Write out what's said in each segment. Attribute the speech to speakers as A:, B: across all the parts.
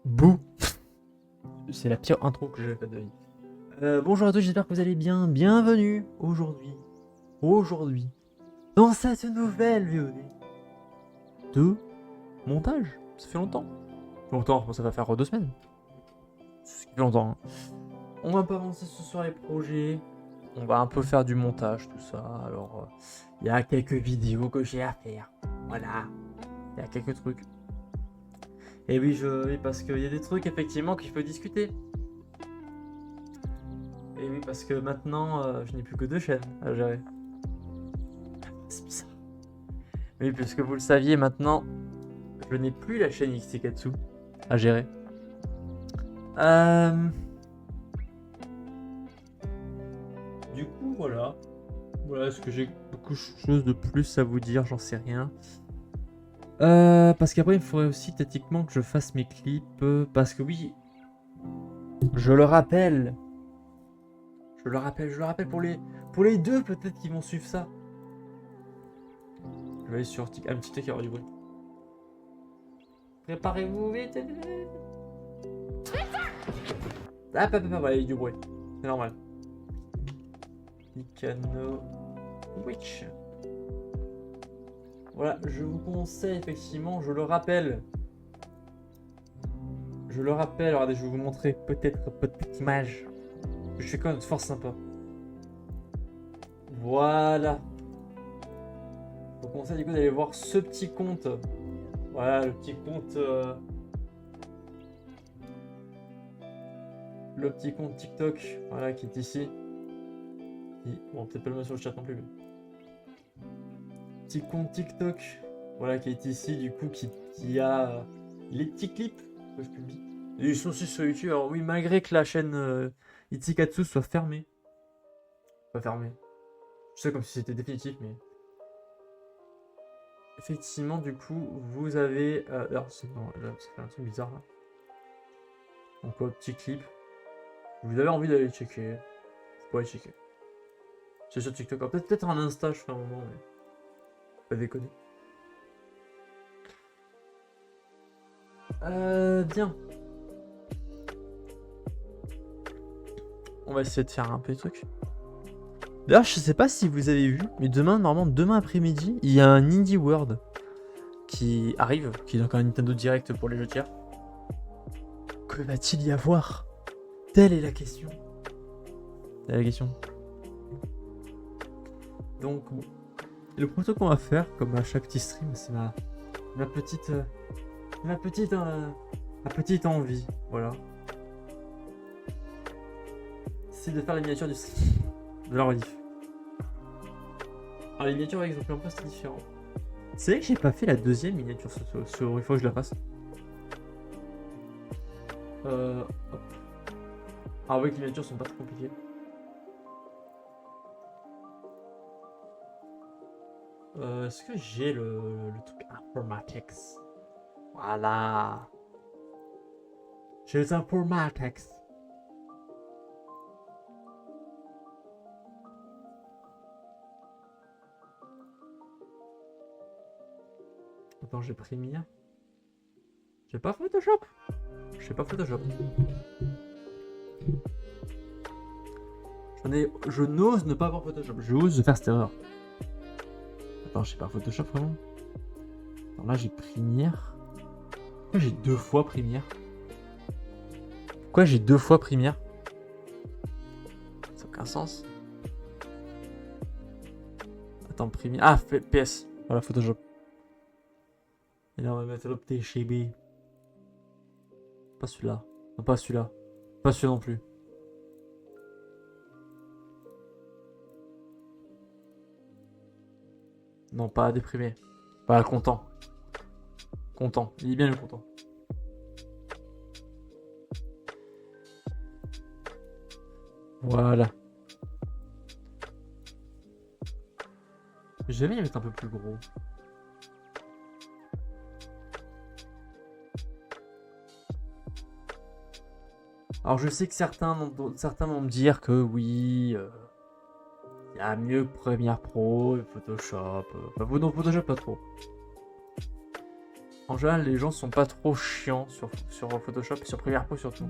A: Bouh. C'est la pire intro que j'ai faite de vie. Bonjour à tous, j'espère que vous allez bien. Bienvenue aujourd'hui, dans cette nouvelle VOD de montage. Ça fait longtemps. Longtemps, ça va faire 2 semaines. Ça fait longtemps. Hein. On va pas avancer ce soir les projets. On va un peu faire du montage, tout ça. Alors, il y a quelques vidéos que j'ai à faire. Voilà. Il y a quelques trucs. Et oui, parce qu'il y a des trucs effectivement qu'il faut discuter. Et oui, parce que maintenant, je n'ai plus que 2 chaînes à gérer. C'est bizarre. Oui, puisque vous le saviez, maintenant, je n'ai plus la chaîne Xikatsu à gérer. Du coup, voilà. Voilà, est-ce que j'ai beaucoup de choses de plus à vous dire? J'en sais rien. Parce qu'après, il faudrait aussi tactiquement que je fasse mes clips. Parce que oui, je le rappelle. Je le rappelle pour les deux peut-être qui vont suivre ça. Je vais aller sur un petit TikTok, il y aura du bruit. Préparez-vous vite. Ah, voilà, il y a du bruit. C'est normal. Icano Witch. Voilà, je vous conseille effectivement, je le rappelle. Regardez, je vais vous montrer peut-être petite image. Je fais quand même fort sympa. Voilà. Je vous conseille du coup d'aller voir ce petit compte. Voilà, le petit compte. Le petit compte TikTok, voilà, qui est ici. Bon, peut-être pas le mettre sur le chat non plus. Mais... Petit compte TikTok, voilà, qui est ici, du coup, qui a les petits clips que je publie. Et ils sont aussi sur YouTube. Alors oui, malgré que la chaîne Itsikatsu soit fermée. Pas fermée. Je sais comme si c'était définitif, mais... Effectivement, du coup, vous avez... alors, là, ça fait un truc bizarre, là. Donc, petit clip. Vous avez envie d'aller checker. Vous pouvez checker. C'est sur TikTok. Peut-être un Insta, je ferai un moment, mais... Pas déconner. Bien. On va essayer de faire un peu de trucs. D'ailleurs, je sais pas si vous avez vu, mais normalement, demain après-midi, il y a un Indie World qui arrive, qui est donc un Nintendo Direct pour les jeux tiers. Que va-t-il y avoir? Telle est la question. Donc, bon. Et le premier truc qu'on va faire, comme à chaque petit stream, c'est ma petite envie, voilà. C'est de faire les miniatures de la rediff. Alors les miniatures avec exemple c'est différent. C'est vrai que j'ai pas fait la deuxième miniature il faut que je la fasse. Hop. Ah oui, les miniatures sont pas très compliquées. Est-ce que j'ai le truc informatics? Voilà. J'ai les informatics. Attends, j'ai Premiere. J'ai pas Photoshop. J'ai pas Photoshop. Je n'ose ne pas avoir Photoshop. J'ose faire cette erreur. Attends, j'ai pas Photoshop vraiment. Alors là, j'ai Premiere. Pourquoi j'ai 2 fois Premiere? Ça n'a aucun sens. Attends, Premiere. Ah, PS. Voilà, Photoshop. Et là, on va mettre l'opté chez B. Pas celui-là. Non, pas celui-là. Pas celui-là non plus. Non, pas déprimé. Pas content. Content. Il est bien le content. Voilà. J'aime bien mettre un peu plus gros. Alors je sais que certains vont me dire que oui, il y a mieux que Premiere Pro et Photoshop. Enfin, non, Photoshop pas trop. En général, les gens sont pas trop chiants sur Photoshop et sur Premiere Pro surtout.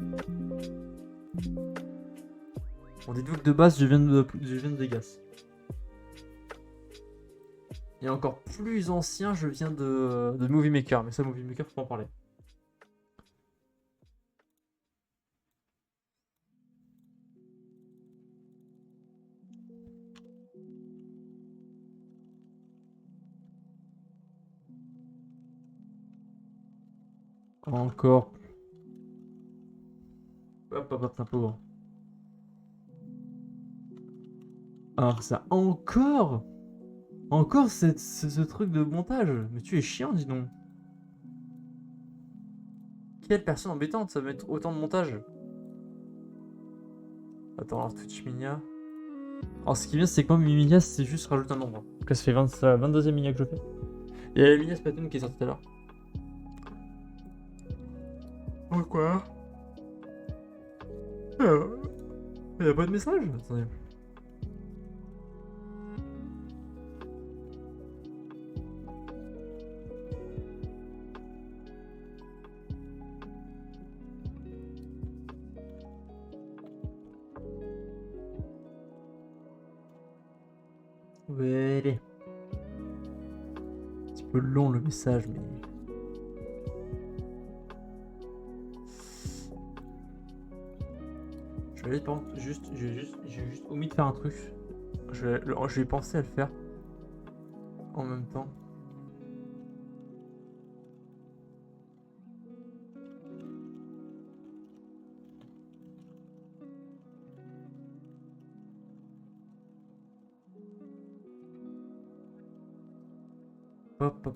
A: Bon, dites-vous que de base, je viens de Vegas. Et encore plus ancien, je viens de Movie Maker. Mais ça, Movie Maker, faut pas en parler. Encore. Hop, c'est un peu grand. Alors ça, encore ce truc de montage. Mais tu es chiant, dis donc. Quelle personne embêtante, ça va mettre autant de montage. Attends, alors Twitch Minia. Alors ce qui est bien, c'est que moi, Minia, c'est juste rajouter un nombre. Donc là, ça fait 22e Minia que je fais. Il y a la Minia Splatoon qui est sortie tout à l'heure. Oh, quoi? Il y a pas de message? Attendez. Ouais. Un petit peu long le message, mais. Je vais j'ai juste omis de faire un truc. Je vais penser à le faire en même temps. Hop.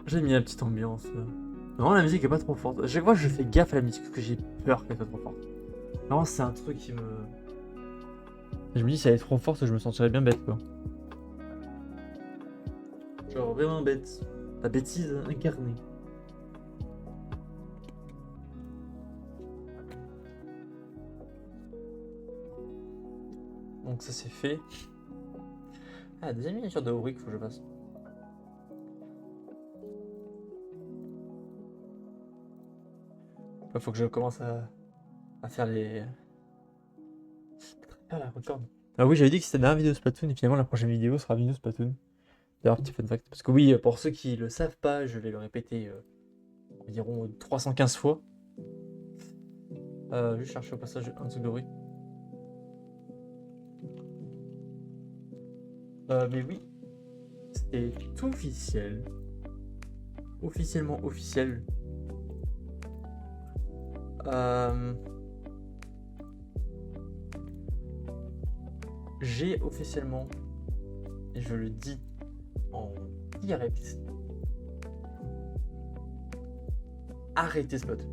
A: J'ai mis la petite ambiance. Non, la musique est pas trop forte. À chaque fois, je fais gaffe à la musique parce que j'ai peur qu'elle soit trop forte. Non, c'est un truc qui me. Je me dis, si elle est trop forte, je me sentirais bien bête, quoi. Genre vraiment bête. La bêtise incarnée. Donc ça c'est fait. Ah, deuxième miniature de Auric, faut que je fasse. Faut que je commence à faire les. Ah, la record. Ah oui, j'avais dit que c'était la dernière vidéo Splatoon et finalement la prochaine vidéo sera vidéo Splatoon. D'ailleurs, petit fun fact. Parce que oui, pour ceux qui le savent pas, je vais le répéter environ 315 fois. Je vais chercher au passage un truc de bruit. Mais oui, c'est officiel. Officiellement officiel. J'ai officiellement, et je le dis en direct, arrêté Splatoon.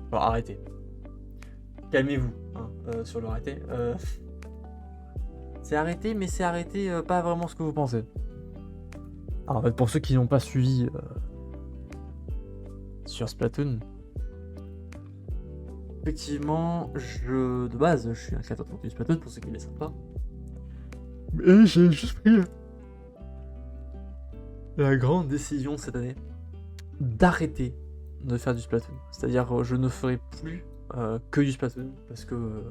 A: Enfin, arrêtez. Calmez-vous hein, sur le arrêté. C'est arrêté, mais c'est arrêté pas vraiment ce que vous pensez. Alors, en fait, pour ceux qui n'ont pas suivi sur Splatoon, effectivement, de base, je suis un créateur de contenu Splatoon pour ceux qui ne le savent pas. Mais j'ai juste pris la grande décision cette année d'arrêter de faire du Splatoon. C'est-à-dire, je ne ferai plus que du Splatoon parce que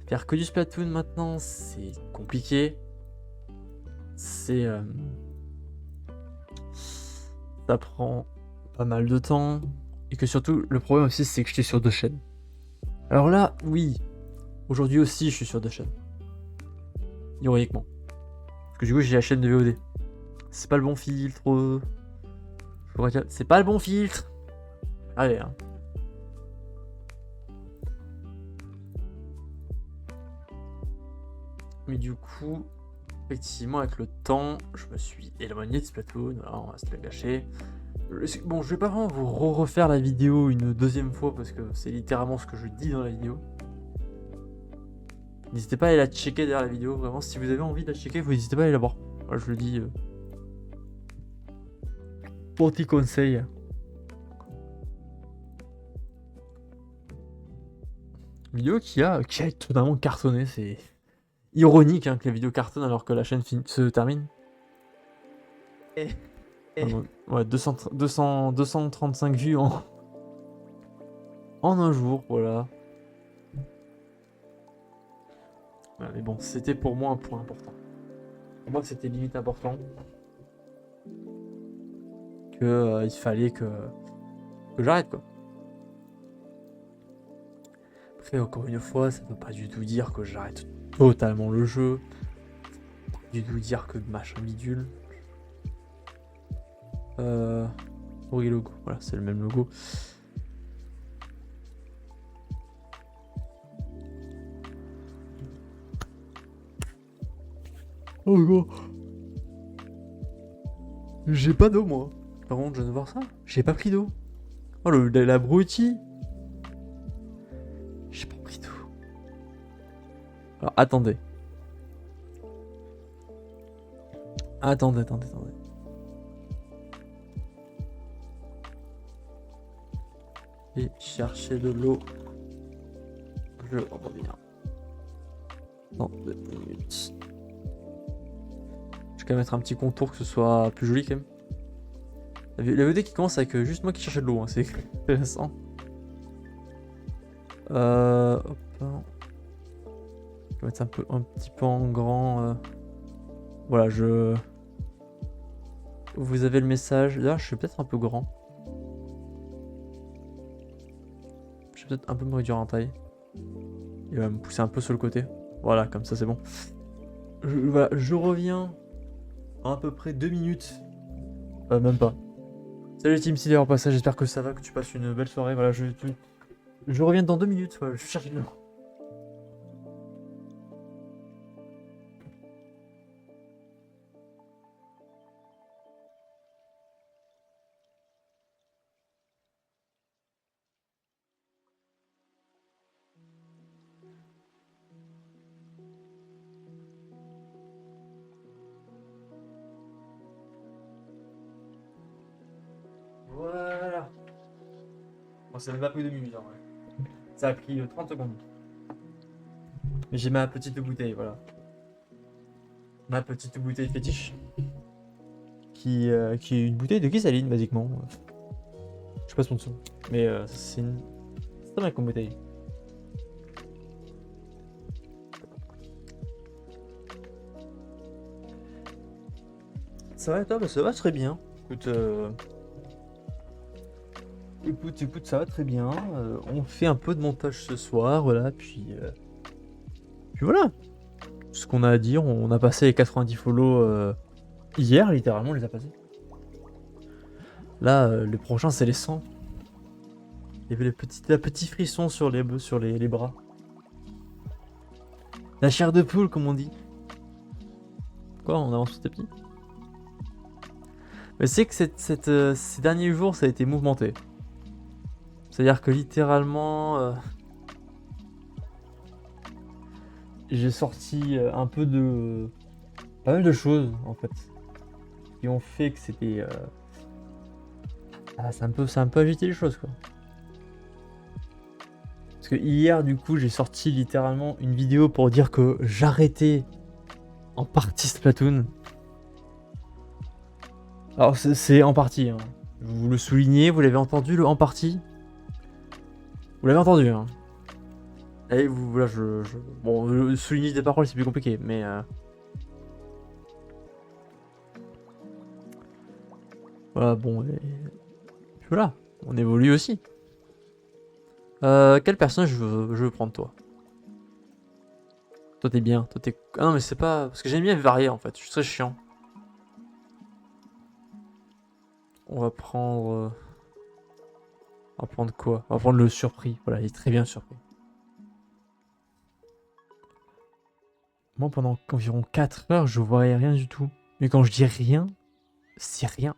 A: faire que du Splatoon maintenant, c'est compliqué. Ça prend pas mal de temps. Et que surtout, le problème aussi, c'est que j'étais sur 2 chaînes. Alors là, oui, aujourd'hui aussi, je suis sur 2 chaînes. Ironiquement. Parce que du coup, j'ai la chaîne de VOD. C'est pas le bon filtre. C'est pas le bon filtre. Allez, hein. Mais du coup, effectivement, avec le temps, je me suis éloigné de Splatoon. Voilà, on va se le gâcher. Bon, je vais pas vraiment vous refaire la vidéo une deuxième fois parce que c'est littéralement ce que je dis dans la vidéo. N'hésitez pas à aller la checker derrière la vidéo, vraiment. Si vous avez envie de la checker, vous n'hésitez pas à aller la voir. Moi, je le dis pour petit conseil. Vidéo qui a totalement cartonné. C'est ironique hein, que les vidéos cartonnent alors que la chaîne se termine.
B: Et
A: Ouais, 235 vues en un jour, voilà. Ouais, mais bon, c'était pour moi un point important. Pour moi, c'était limite important. Que il fallait que j'arrête, quoi. Après, encore une fois, ça veut pas du tout dire que j'arrête totalement le jeu. Pas du tout dire que machin bidule. Oui, logo, voilà, c'est le même logo. Oh gros. J'ai pas d'eau moi. Par contre, je viens de voir ça. J'ai pas pris d'eau. Oh l'abruti. J'ai pas pris d'eau. Alors attendez. Attendez. Et chercher de l'eau. Je reviens. Dans 2 minutes. Je vais quand même mettre un petit contour que ce soit plus joli quand même. La VOD qui commence avec juste moi qui cherchais de l'eau, hein, c'est intéressant. Hop. Je vais mettre un petit peu en grand. Voilà, vous avez le message. D'ailleurs, je suis peut-être un peu grand. Je vais peut-être un peu me réduire en taille. Il va me pousser un peu sur le côté. Voilà, comme ça c'est bon. Voilà, je reviens en à peu près 2 minutes. Même pas. Salut Team Cider, au passage, j'espère que ça va, que tu passes une belle soirée. Voilà, je reviens dans 2 minutes. Voilà, je cherche une... Voilà. Bon, ça ne m'a pris 2 minutes en vrai. Ça a pris 30 secondes. Mais j'ai ma petite bouteille, voilà. Ma petite bouteille fétiche. Qui est une bouteille de Kisaline, basiquement. Je sais pas son dessous. Mais c'est pas mal comme bouteille. Ça va toi? Bah, ça va très bien. Écoute, ça va très bien. On fait un peu de montage ce soir, voilà, puis voilà. Ce qu'on a à dire, on a passé les 90 follow hier, littéralement, on les a passés. Là, le prochain, c'est les 100. Il y avait la petite frisson sur les bras. La chair de poule, comme on dit. Quoi, on avance petit à petit? Mais c'est que ces derniers jours, ça a été mouvementé. C'est-à-dire que littéralement, j'ai sorti un peu de... pas mal de choses, en fait. Qui ont fait que c'était... ça a un peu agité les choses, quoi. Parce que hier, du coup, j'ai sorti littéralement une vidéo pour dire que j'arrêtais en partie Splatoon. Alors, c'est en partie, hein. Vous le soulignez, vous l'avez entendu, le en partie. Vous l'avez entendu, hein. Et vous, voilà, bon, souligner des paroles, c'est plus compliqué, mais... Voilà, bon, et... puis voilà, on évolue aussi. Quel personnage je veux prendre, toi? Toi, t'es bien, toi, t'es... Ah non, mais c'est pas... Parce que j'aime bien varier, en fait, je suis très chiant. On va prendre... On va prendre quoi? On va prendre le surpris, voilà, il est très bien surpris. Moi, pendant environ 4 heures, je voyais rien du tout. Mais quand je dis rien, c'est rien.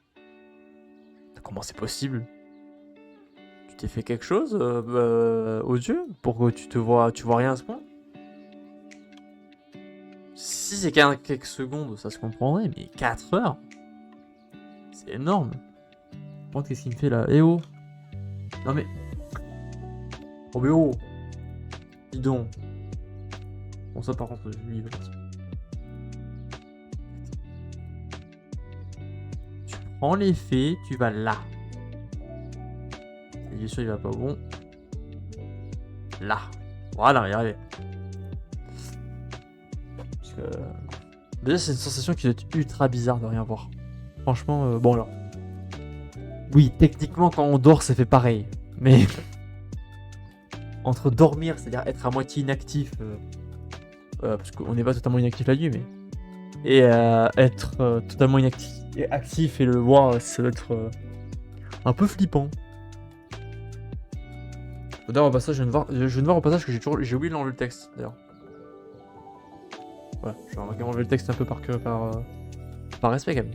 A: Comment c'est possible? Tu t'es fait quelque chose aux yeux pour que tu vois rien à ce point? Si c'est quelques secondes, ça se comprendrait, mais 4 heures, c'est énorme. Bon, qu'est-ce qu'il me fait là? Eh oh! Non mais... Oh mais oh! Dis donc. Bon ça par contre, lui il veut pas ça. Tu prends les faits, tu vas là. Et bien sûr il va pas au bon. Là. Voilà, regardez. Parce que... Déjà c'est une sensation qui doit être ultra bizarre de rien voir. Franchement, bon alors. Oui, techniquement quand on dort ça fait pareil. Mais... Entre dormir, c'est-à-dire être à moitié inactif, parce qu'on n'est pas totalement inactif la nuit, mais... Et être totalement inactif et actif et le voir, ça va être un peu flippant. D'ailleurs au passage, je viens de voir au passage que j'ai oublié d'enlever le texte, d'ailleurs. Voilà, je vais enlever le texte un peu par respect quand même.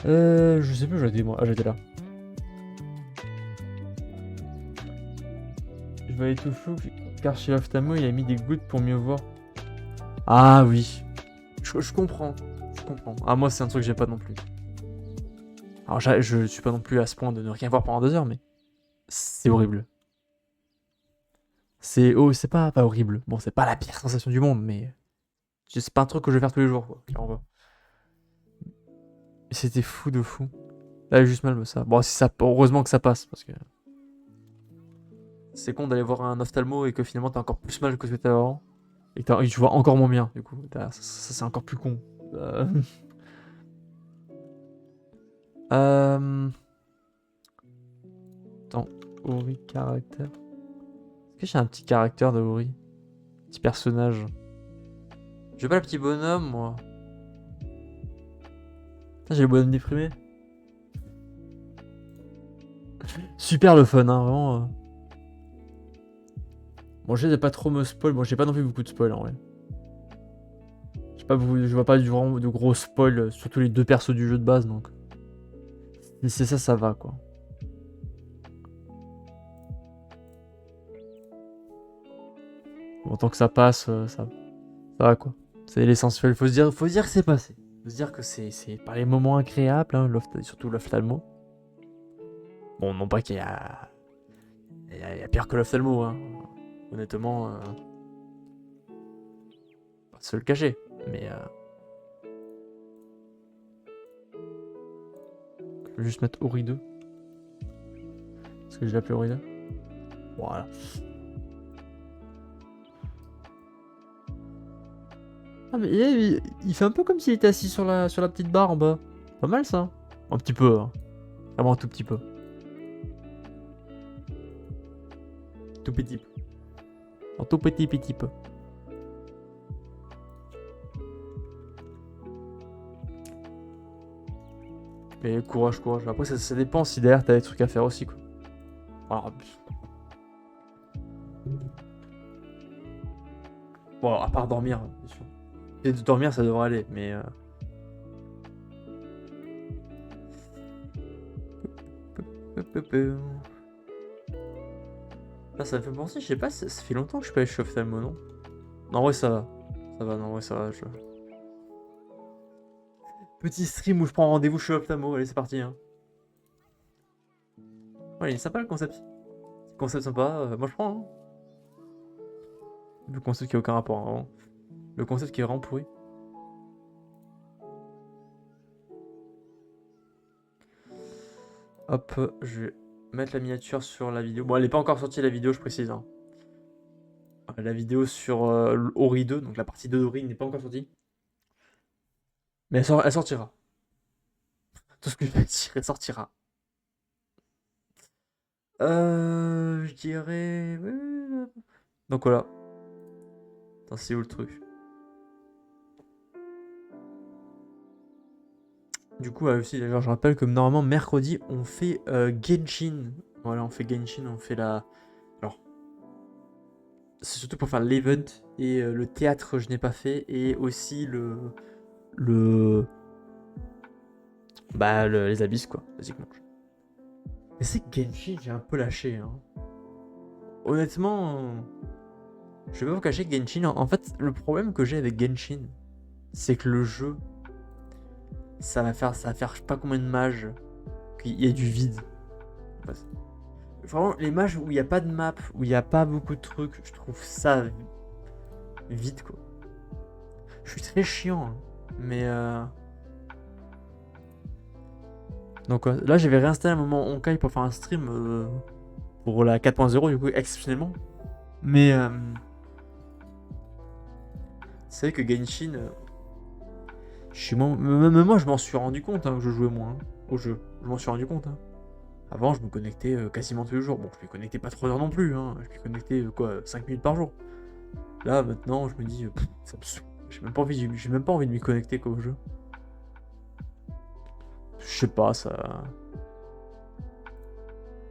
A: Je sais plus où j'étais moi. Ah, j'étais là. Je vais aller tout flou car chez l'ophtalmo il a mis des gouttes pour mieux voir. Ah oui. Je comprends. Je comprends. Ah moi c'est un truc que j'ai pas non plus. Alors je suis pas non plus à ce point de ne rien voir pendant 2 heures, mais c'est horrible. C'est pas horrible. Bon, c'est pas la pire sensation du monde, mais c'est pas un truc que je vais faire tous les jours, quoi. Clairement pas. C'était fou de fou. Là, j'ai juste mal me ça. Bon, si ça, heureusement que ça passe, parce que c'est con d'aller voir un ophtalmo et que finalement t'as encore plus mal que ce que t'avais avant et que tu vois encore moins bien. Du coup, ça c'est encore plus con. Attends, Ori caractère. Est-ce que j'ai un petit caractère de Ori? Petit personnage. J'ai pas le petit bonhomme, moi. Putain, j'ai le bonhomme déprimé. Super le fun, hein, vraiment. Bon, j'essaie de pas trop me spoil. Bon, j'ai pas non plus beaucoup de spoil en vrai. Je vois pas vraiment de gros spoil, surtout les 2 persos du jeu de base, donc. Si c'est ça, ça va quoi. Bon, tant que ça passe, ça va quoi. C'est l'essentiel. Faut se dire que c'est passé. Faut se dire que c'est pas les moments agréables, hein, surtout l'ophtalmo. Bon, non pas qu'il y a pire que l'ophtalmo, hein. Honnêtement, pas de se le cacher, mais je vais juste mettre Ori 2. Parce que je l'ai appelé Ori 2. Voilà. Ah mais il fait un peu comme s'il était assis sur la petite barre en bas. Pas mal ça. Un petit peu, hein. Vraiment un tout petit peu. Tout petit peu. Un tout petit peu. Mais courage. Après ça dépend si derrière t'as des trucs à faire aussi quoi. Alors, bon, à part dormir, bien sûr. Et de dormir ça devrait aller, mais là ça me fait penser, je sais pas, ça fait longtemps que je suis pas allé chez Ophtalmo, non? Non, en vrai ça va. Ça va, non, en vrai ça va. Petit stream où je prends rendez-vous chez Ophtalmo, allez c'est parti. Hein. Ouais, il est sympa le concept. Concept sympa, moi je prends. Hein. Le concept qui a aucun rapport, hein, vraiment. Le concept qui est vraiment pourri. Hop, je vais mettre la miniature sur la vidéo. Bon, elle n'est pas encore sortie la vidéo, je précise. Hein. La vidéo sur Ori 2, donc la partie 2 d'Ori n'est pas encore sortie. Mais elle sortira. Tout ce que je vais dire, elle sortira. Je dirais... Donc voilà. Attends, c'est où le truc? Du coup, aussi, d'ailleurs, je rappelle que normalement, mercredi, on fait Genshin. Voilà, on fait Genshin, on fait la... Alors, c'est surtout pour faire l'event et le théâtre, je n'ai pas fait. Et aussi les abysses, quoi, basiquement. Mais c'est Genshin, j'ai un peu lâché, hein. honnêtement, je vais pas vous cacher que Genshin, en fait, le problème que j'ai avec Genshin, c'est que le jeu, ça va faire je sais pas combien de mages, qu'il y a du vide. En fait. Vraiment, les mages où il n'y a pas de map, où il n'y a pas beaucoup de trucs, je trouve ça vide, quoi. Je suis très chiant, hein, mais donc là, j'avais réinstallé un moment Honkai pour faire un stream pour la 4.0, du coup, exceptionnellement. Mais c'est vrai que Genshin, même moi, je m'en suis rendu compte hein, que je jouais moins hein, au jeu. Je m'en suis rendu compte. Hein. Avant, je me connectais quasiment tous les jours. Bon, je m'y connectais pas 3 heures non plus. Hein. Je m'y connectais 5 minutes par jour. Là, maintenant, je me dis, ça me saoule. J'ai même pas envie de m'y connecter quoi, au jeu. Je sais pas, ça.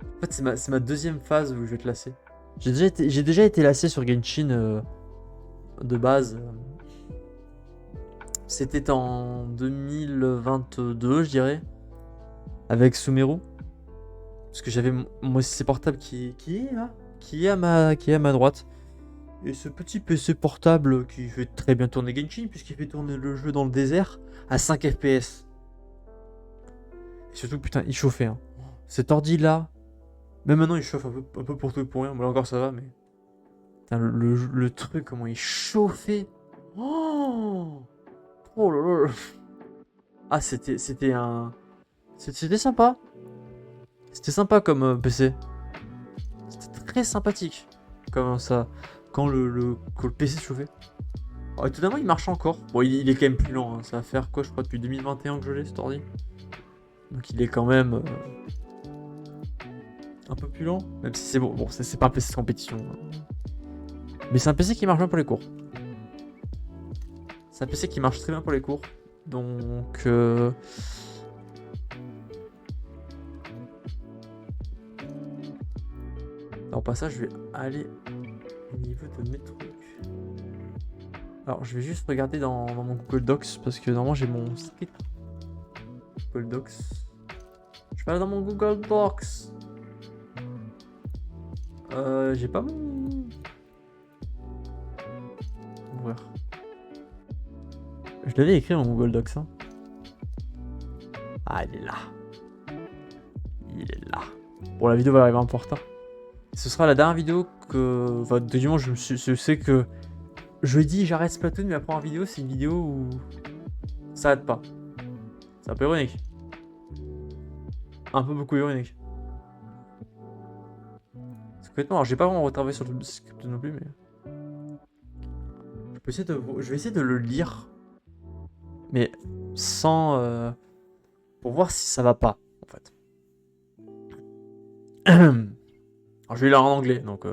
A: En fait, c'est ma deuxième phase où je vais te lasser. J'ai déjà été lassé sur Genshin de base. C'était en 2022, je dirais. Avec Sumeru. Parce que j'avais mon PC portable qui est là. Qui est à ma droite. Et ce petit PC portable qui fait très bien tourner Genshin, puisqu'il fait tourner le jeu dans le désert à 5 FPS. Et surtout, putain, il chauffait. Hein. Cet ordi là, même maintenant il chauffe un peu pour tout et pour rien. Bon, là encore ça va, mais. Putain, le truc, comment il chauffait. Oh là là. Ah, c'était sympa. C'était sympa comme PC. C'était très sympathique. Comment ça. Quand le PC se chauffait. Alors, étonnamment, il marche encore. Bon, il est quand même plus lent. Hein. Ça va faire quoi, je crois, depuis 2021 que je l'ai, cet ordi. Donc, il est quand même un peu plus lent. Même si c'est bon. Bon, c'est pas un PC de compétition. Mais c'est un PC qui marche bien pour les cours. C'est un PC qui marche très bien pour les cours. Donc. Alors, au passage, je vais aller au niveau de mes trucs. Alors, je vais juste regarder dans mon Google Docs parce que normalement j'ai mon script. Google Docs. Je vais aller dans mon Google Docs. J'ai pas mon. Ouvrir. Je l'avais écrit dans Google Docs. Hein. Ah, il est là. Il est là. Bon, la vidéo va arriver un peu en retard. Ce sera la dernière vidéo que. Enfin, de dimanche, je sais que. Jeudi, j'arrête Splatoon, mais la première vidéo, c'est une vidéo où. Ça arrête pas. C'est un peu ironique. Un peu beaucoup ironique. C'est complètement. Alors, j'ai pas vraiment retravaillé sur le script non plus, mais. Je vais essayer de le lire. Mais sans. Pour voir si ça va pas, en fait. Alors, je vais le lire en anglais, donc.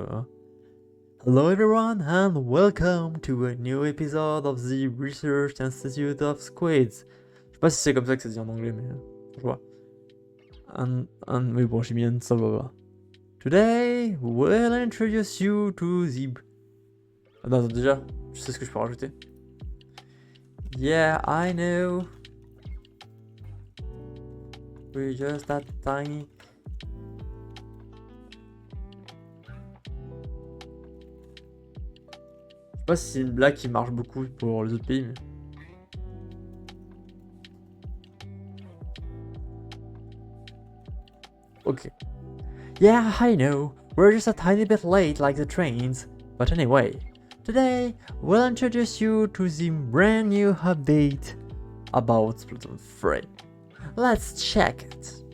A: Hello everyone and welcome to a new episode of the Research Institute of Squids. Je sais pas si c'est comme ça que ça se dit en anglais, mais je vois. Mais bon, j'ai mis un ça va. Today, we'll introduce you to the. Ah non, déjà, je sais ce que je peux rajouter. Yeah, I know. We're just that tiny. Je sais pas si c'est une blague qui marche beaucoup pour les autres pays, mais. Ok. Yeah, I know. We're just a tiny bit late like the trains. But anyway, today we'll introduce you to the brand new update about Splatoon 3. Let's check it.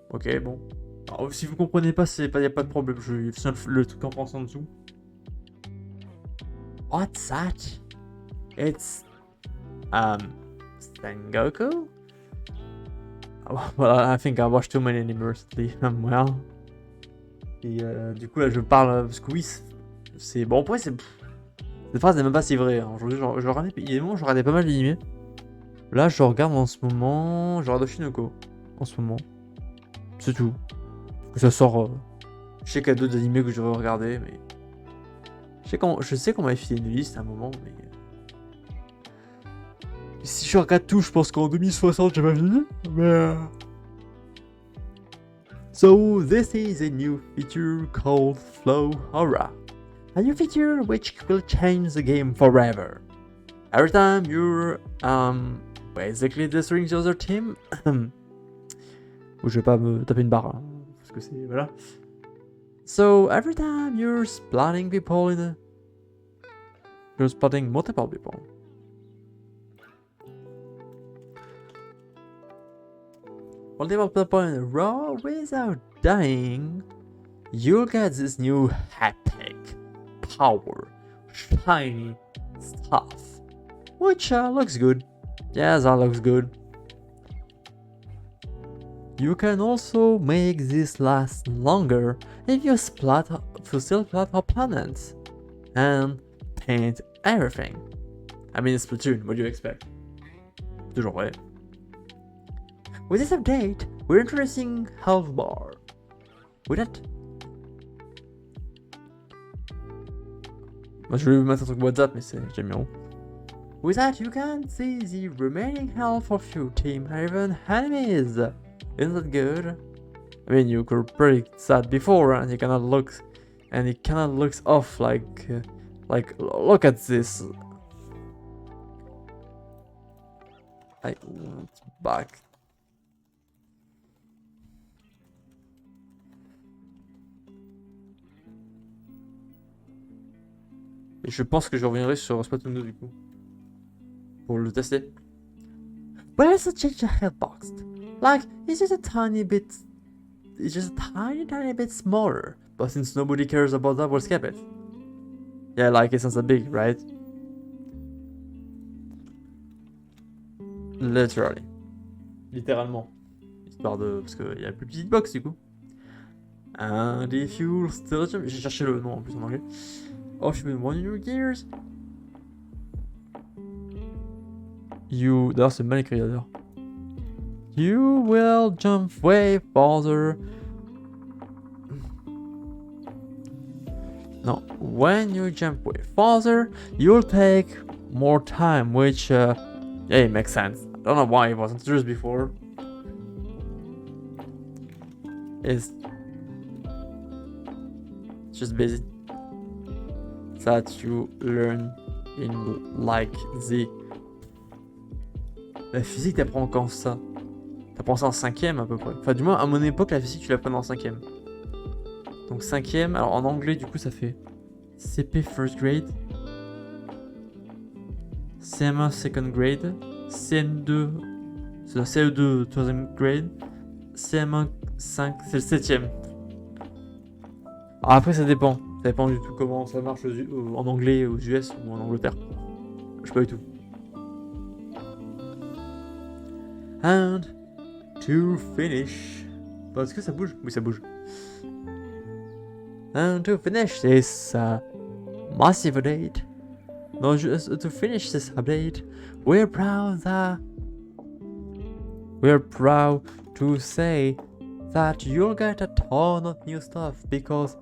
A: Ok, bon. Alors, si vous comprenez pas, y a pas de problème. Je fais le truc en pensant en dessous. What's that? It's Sengoku? Well, I think I watched too many animes lately. Well. Et du coup là je parle parce que oui c'est bon après cette phrase n'est même pas si vraie. Hein. Aujourd'hui il y a des moments où je regardais pas mal d'animés. Là je regarde en ce moment, je regarde Oshinoko en ce moment. C'est tout. Ça sort. Je sais qu'il y a d'autres animés que je devrais regarder mais. Je sais qu'on m'avait filé une liste à un moment, mais. Si je regarde tout, je pense qu'en 2060, j'ai pas fini. Mais. So this is a new feature called Flow Aura. A new feature which will change the game forever. Every time you're basically destroying the other team. Ou je vais pas me taper une barre, hein, parce que c'est voilà. So every time you're spotting people you're spotting multiple people. Multiple people in a row without dying, you'll get this new haptic power, shiny stuff, which looks good. Yes, that looks good. You can also make this last longer if you still splat opponents and paint everything. I mean, it's Splatoon, what do you expect? Toujours vrai. With this update, we're introducing health bar. With that, moi je voulais vous mettre un truc WhatsApp, mais j'ai mis en haut. With that, you can see the remaining health of your team and even enemies. Isn't that good? I mean, you could predict that before, and it kind of looks off like look at this. I want back. Et je pense que je reviendrai sur Splatoon 2 du coup. Pour le tester. Where's the change health box? Like, it's just a tiny bit smaller. But since nobody cares about that, we'll skip it. Yeah, like it's not that big, right? Literally. Littéralement. Histoire de... Parce qu'il y a une plus petite box du coup. And if you still... J'ai cherché le nom en plus en anglais. Oh, you've been running your gears. D'ailleurs, c'est mal écrit d'ailleurs. You will jump way farther. No, when you jump way farther, you'll take more time, which, yeah, it makes sense. I don't know why it wasn't introduced before. It's just basic that you learn in like the... La physique, t'apprends quand ça? T'apprends ça en 5ème à peu près. Enfin, du moins, à mon époque, la physique, tu l'apprenais en 5ème. Donc 5ème, alors en anglais, du coup, ça fait CP first grade, CM1 second grade, CM2, c'est la CE2 troisième grade, CM1 5, c'est le 7ème. Alors après, ça dépend. Ça dépend du tout comment ça marche en anglais aux US ou en Angleterre. Je sais pas du tout. And to finish... Est-ce que ça bouge? Oui, ça bouge. And to finish this massive update... No, to finish this update, we're proud to say that you'll get a ton of new stuff because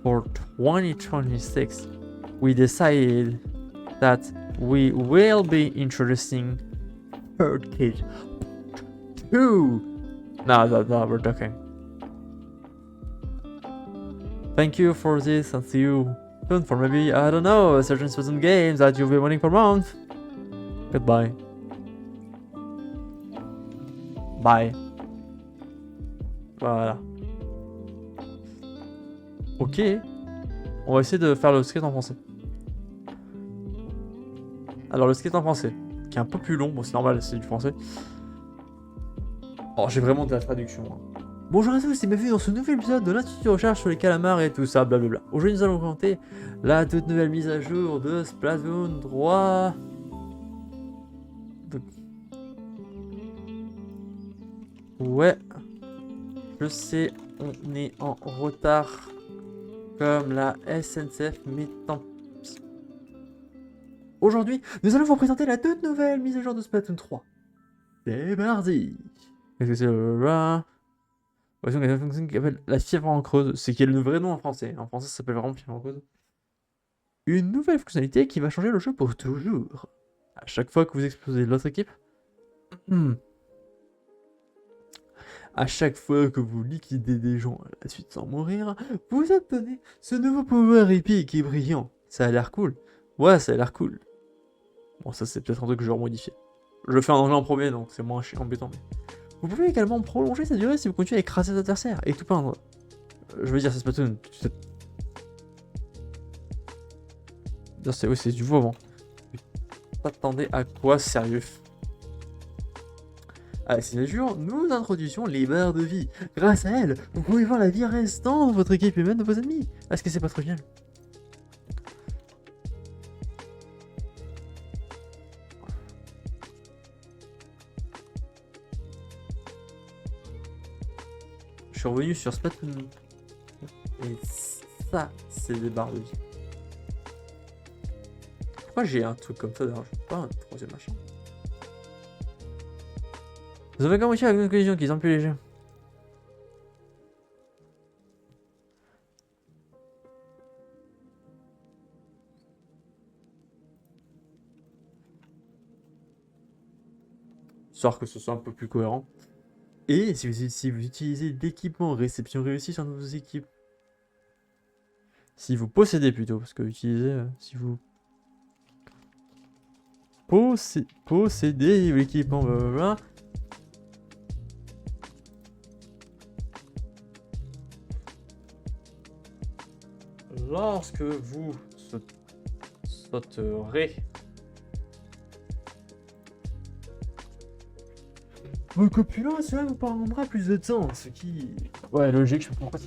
A: for 2026 we decided that we will be introducing Birdcage 2. No, we're joking. Thank you for this and see you soon for maybe, I don't know, certain Splatoon games that you've been waiting for months. Goodbye. Bye. Voilà. Ok. On va essayer de faire le skate en français. Alors le skate en français, qui est un peu plus long, bon c'est normal, c'est du français. Oh, j'ai vraiment de la traduction. Hein. Bonjour à tous et bienvenue dans ce nouvel épisode de l'Institut de recherche sur les calamars et tout ça, blablabla. Aujourd'hui nous allons commenter la toute nouvelle mise à jour de Splatoon 3. Ouais, je sais, on est en retard comme la SNCF, mais tant pis. Aujourd'hui, nous allons vous présenter la toute nouvelle mise à jour de Splatoon 3. C'est mardi. Qu'est-ce que c'est là? Fonction qui appelle la fièvre en creuse, c'est qui est le vrai nom en français. En français, ça s'appelle vraiment fièvre en creuse. Une nouvelle fonctionnalité qui va changer le jeu pour toujours. À chaque fois que vous explosez l'autre équipe, À chaque fois que vous liquidez des gens à la suite sans mourir, vous obtenez ce nouveau pouvoir épique et brillant. Ça a l'air cool. Ouais, ça a l'air cool. Bon, ça c'est peut-être un truc que je vais remodifier. Je le fais en anglais en premier, donc c'est moins embêtant. Mais... Vous pouvez également prolonger sa durée si vous continuez à écraser les adversaires et tout peindre. Je veux dire, c'est Splatoon. C'est du mouvement. T'attendez à quoi, sérieux? À ces mesures, nous introduisons les barres de vie. Grâce à elles, vous pouvez voir la vie restante de votre équipe et même de vos ennemis. Est-ce que c'est pas trop génial? Je suis revenu sur Splatoon. Et ça, c'est des barres de vie. Pourquoi j'ai un truc comme ça d'ailleurs? Je sais pas, un troisième machin. Vous avez commencé avec une collision qui sont plus légers. Histoire que ce soit un peu plus cohérent. Et si vous utilisez l'équipement réception réussie sur vos équipes. Si vous possédez plutôt, parce que utiliser, si vous possédez l'équipement, blablabla. Lorsque vous sauterez vos copulants, cela vous prendra plus de temps, ce qui... Ouais, logique, je comprends pas.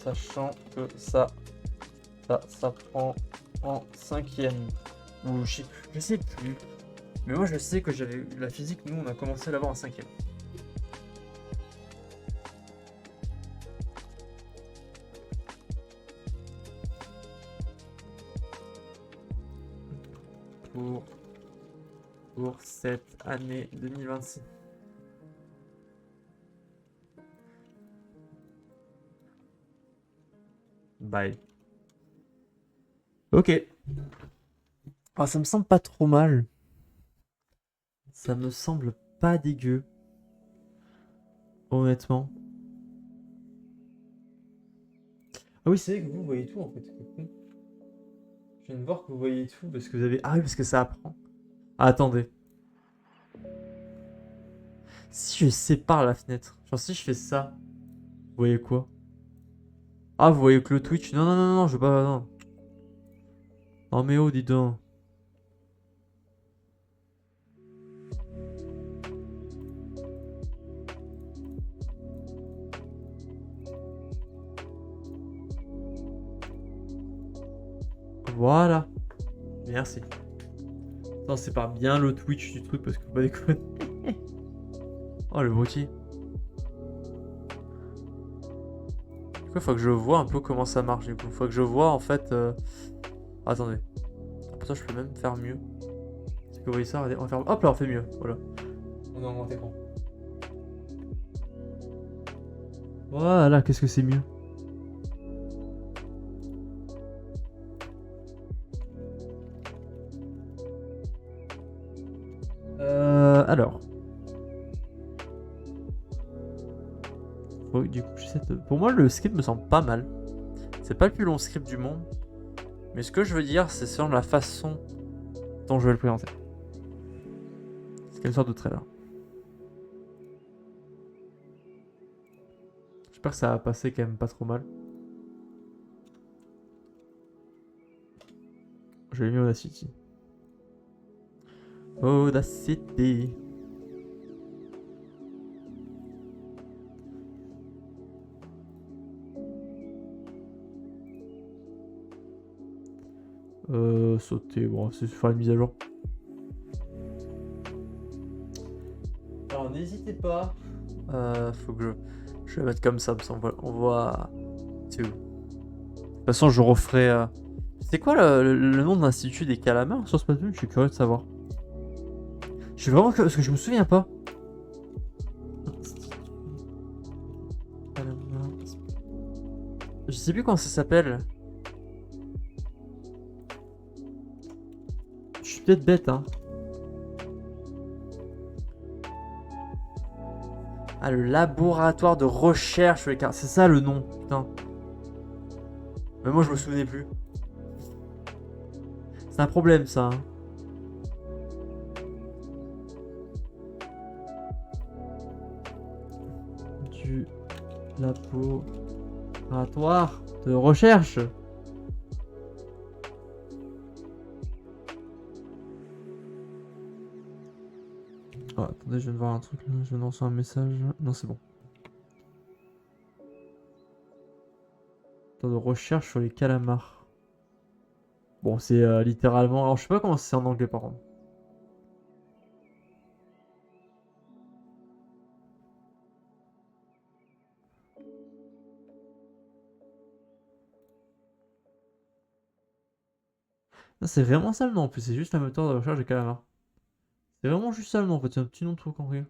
A: Sachant que ça prend en 5ème. Ou je sais plus. Mais moi je sais que j'avais la physique, nous on a commencé à l'avoir en 5ème. Pour cette année 2026. Bye. Ok. Ah, ça me semble pas trop mal. Ça me semble pas dégueu. Honnêtement. Ah oui, c'est vrai que vous voyez tout en fait. Je viens de voir que vous voyez tout parce que vous avez... Ah oui, parce que ça apprend. Ah, attendez. Si je sépare la fenêtre, genre si je fais ça, vous voyez quoi? Ah, vous voyez que le Twitch... Non, non, non, non, je veux pas... Non, non mais oh, dis donc. Voilà. Merci. Non, c'est pas bien le Twitch du truc parce que faut pas déconner. Oh, le broutier. Du coup, faut que je vois un peu comment ça marche. Du coup, faut que je vois en fait. Attendez. Pour ça, je peux même faire mieux. C'est que vous voyez ça, regardez, on va faire. Hop là, on fait mieux. Voilà. On est en grand écran. Voilà, qu'est-ce que c'est mieux? Alors. Oh, du coup, pour moi, le script me semble pas mal. C'est pas le plus long script du monde. Mais ce que je veux dire, c'est sur la façon dont je vais le présenter. C'est une sorte de trailer. J'espère que ça va passer quand même pas trop mal. Je l'ai mis Audacity. Audacity. Sauter, bon, c'est faire une mise à jour. Alors n'hésitez pas. Faut que je vais mettre comme ça, parce qu'on voit. De toute façon, je referai. C'est quoi le nom de l'Institut des calamars sur Splatoon? Je suis curieux de savoir. Je suis vraiment curieux parce que je me souviens pas. Je sais plus comment ça s'appelle. suis peut-être bête, hein. Ah, le laboratoire de recherche sur les cartes. C'est ça le nom, putain. Mais moi, je me souvenais plus. C'est un problème, ça. Hein. Du laboratoire de recherche. Oh, attendez, je viens de voir un truc là. Je viens de recevoir un message. Non, c'est bon. Temps de recherche sur les calamars. Bon, c'est littéralement. Alors, je sais pas comment c'est en anglais par contre. Non, c'est vraiment ça le nom en plus. C'est juste un moteur de recherche des calamars. C'est vraiment juste ça le nom en fait. C'est un petit nom de truc en vrai.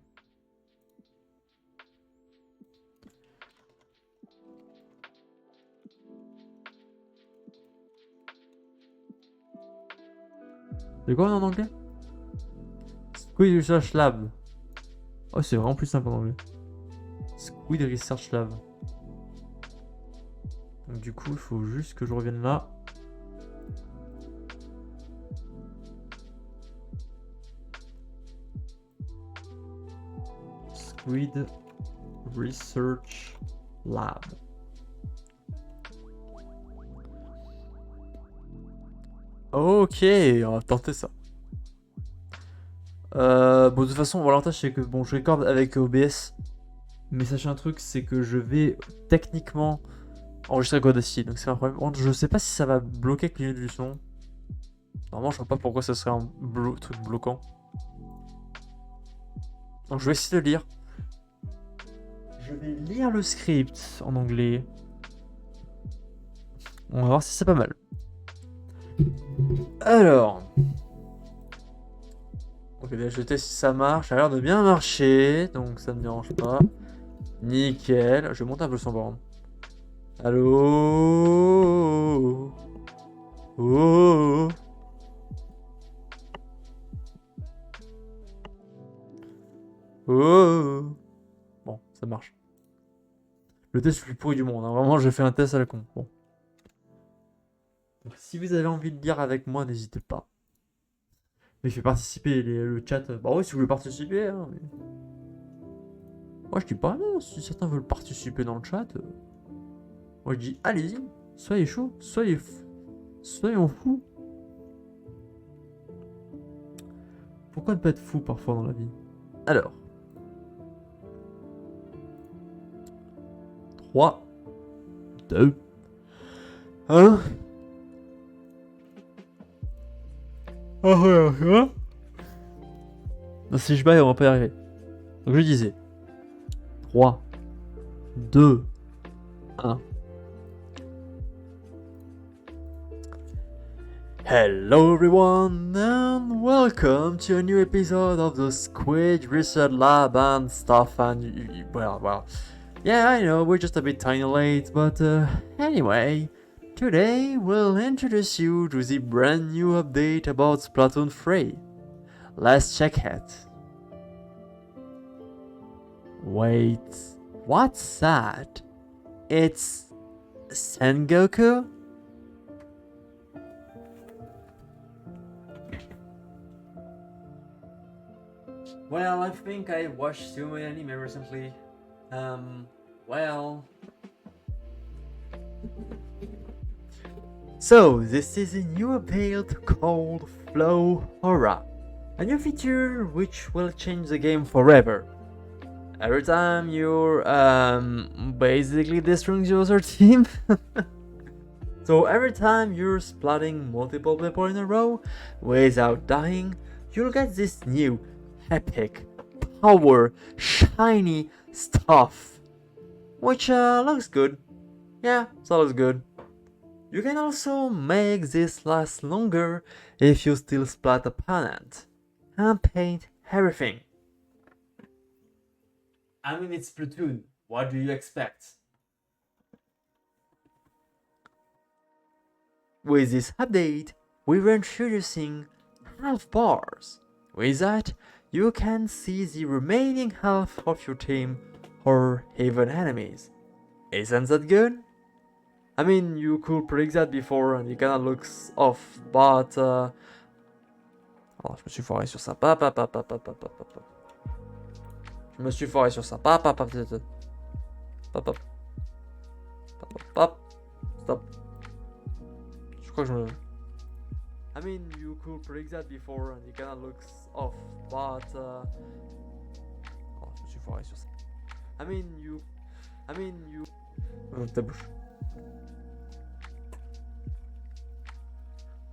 A: C'est quoi en anglais? Squid Research Lab. Oh, c'est vraiment plus simple en anglais. Squid Research Lab. Donc, du coup, il faut juste que je revienne là. Squid Research Lab. Ok, on va tenter ça. Bon, de toute façon, l'avantage c'est que bon, je recorde avec OBS. Mais sachez un truc, c'est que je vais techniquement enregistrer avec Audacity. Donc c'est un problème. Bon, je sais pas si ça va bloquer le clignotant du son. Normalement, je vois pas pourquoi ça serait un truc bloquant. Donc je vais essayer de lire. Je vais lire le script en anglais. On va voir si c'est pas mal. Alors. Ok, bien, je teste si ça marche. Ça a l'air de bien marcher. Donc ça ne me dérange pas. Nickel. Je monte un peu le son par contre. Allô. Oh. Oh. Bon, ça marche. Le test le plus pourri du monde. Hein. Vraiment, j'ai fait un test à la con. Bon. Donc, si vous avez envie de lire avec moi, n'hésitez pas. Mais je fais participer le chat. Bah oui, si vous voulez participer. Hein, mais... Moi, je dis pas non. Si certains veulent participer dans le chat, moi je dis allez-y. Soyez chaud. Soyons fous. Pourquoi ne pas être fou parfois dans la vie? Alors. 3, 2, 1. Non, si je baille, on va pas y arriver. Donc je disais 3, 2, 1. Hello everyone and welcome to a new episode of the Squid Research Lab and stuff and well, yeah, I know we're just a bit tiny late, but anyway, today we'll introduce you to the brand new update about Splatoon 3. Let's check it. Wait, what's that? It's Sengoku? Well, I think I watched too many anime recently. Well... So, this is a new update called Flow Aura. A new feature which will change the game forever. Every time you're, basically destroying your other team. So every time you're splatting multiple people in a row without dying, you'll get this new epic, power, shiny stuff. Which looks good. Yeah, that looks good. You can also make this last longer if you still splat opponent. And paint everything. I mean, it's Splatoon. What do you expect? With this update, we're introducing half bars. With that, you can see the remaining half of your team or even enemies. Isn't that good? I mean, you could predict that before and it kinda looks off, but Alors, je me suis foiré sur ça. Je me suis foiré sur ça. Stop. Je crois que je me... I mean, you could predict that before and it kinda looks off, but Alors, je me suis foiré sur ça. I mean, you... Ta bouche.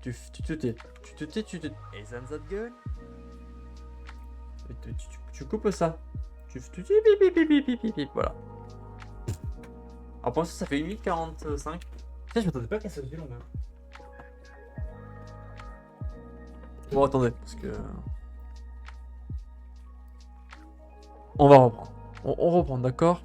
A: Tu te tais. Isn't that good? Tu coupes ça. Tu voilà. Alors pour ça fait 1 minute 45. Putain, je m'attendais pas qu'elle soit aussi longue. Hein. Bon, attendez, parce que... On va reprendre. On reprend, d'accord?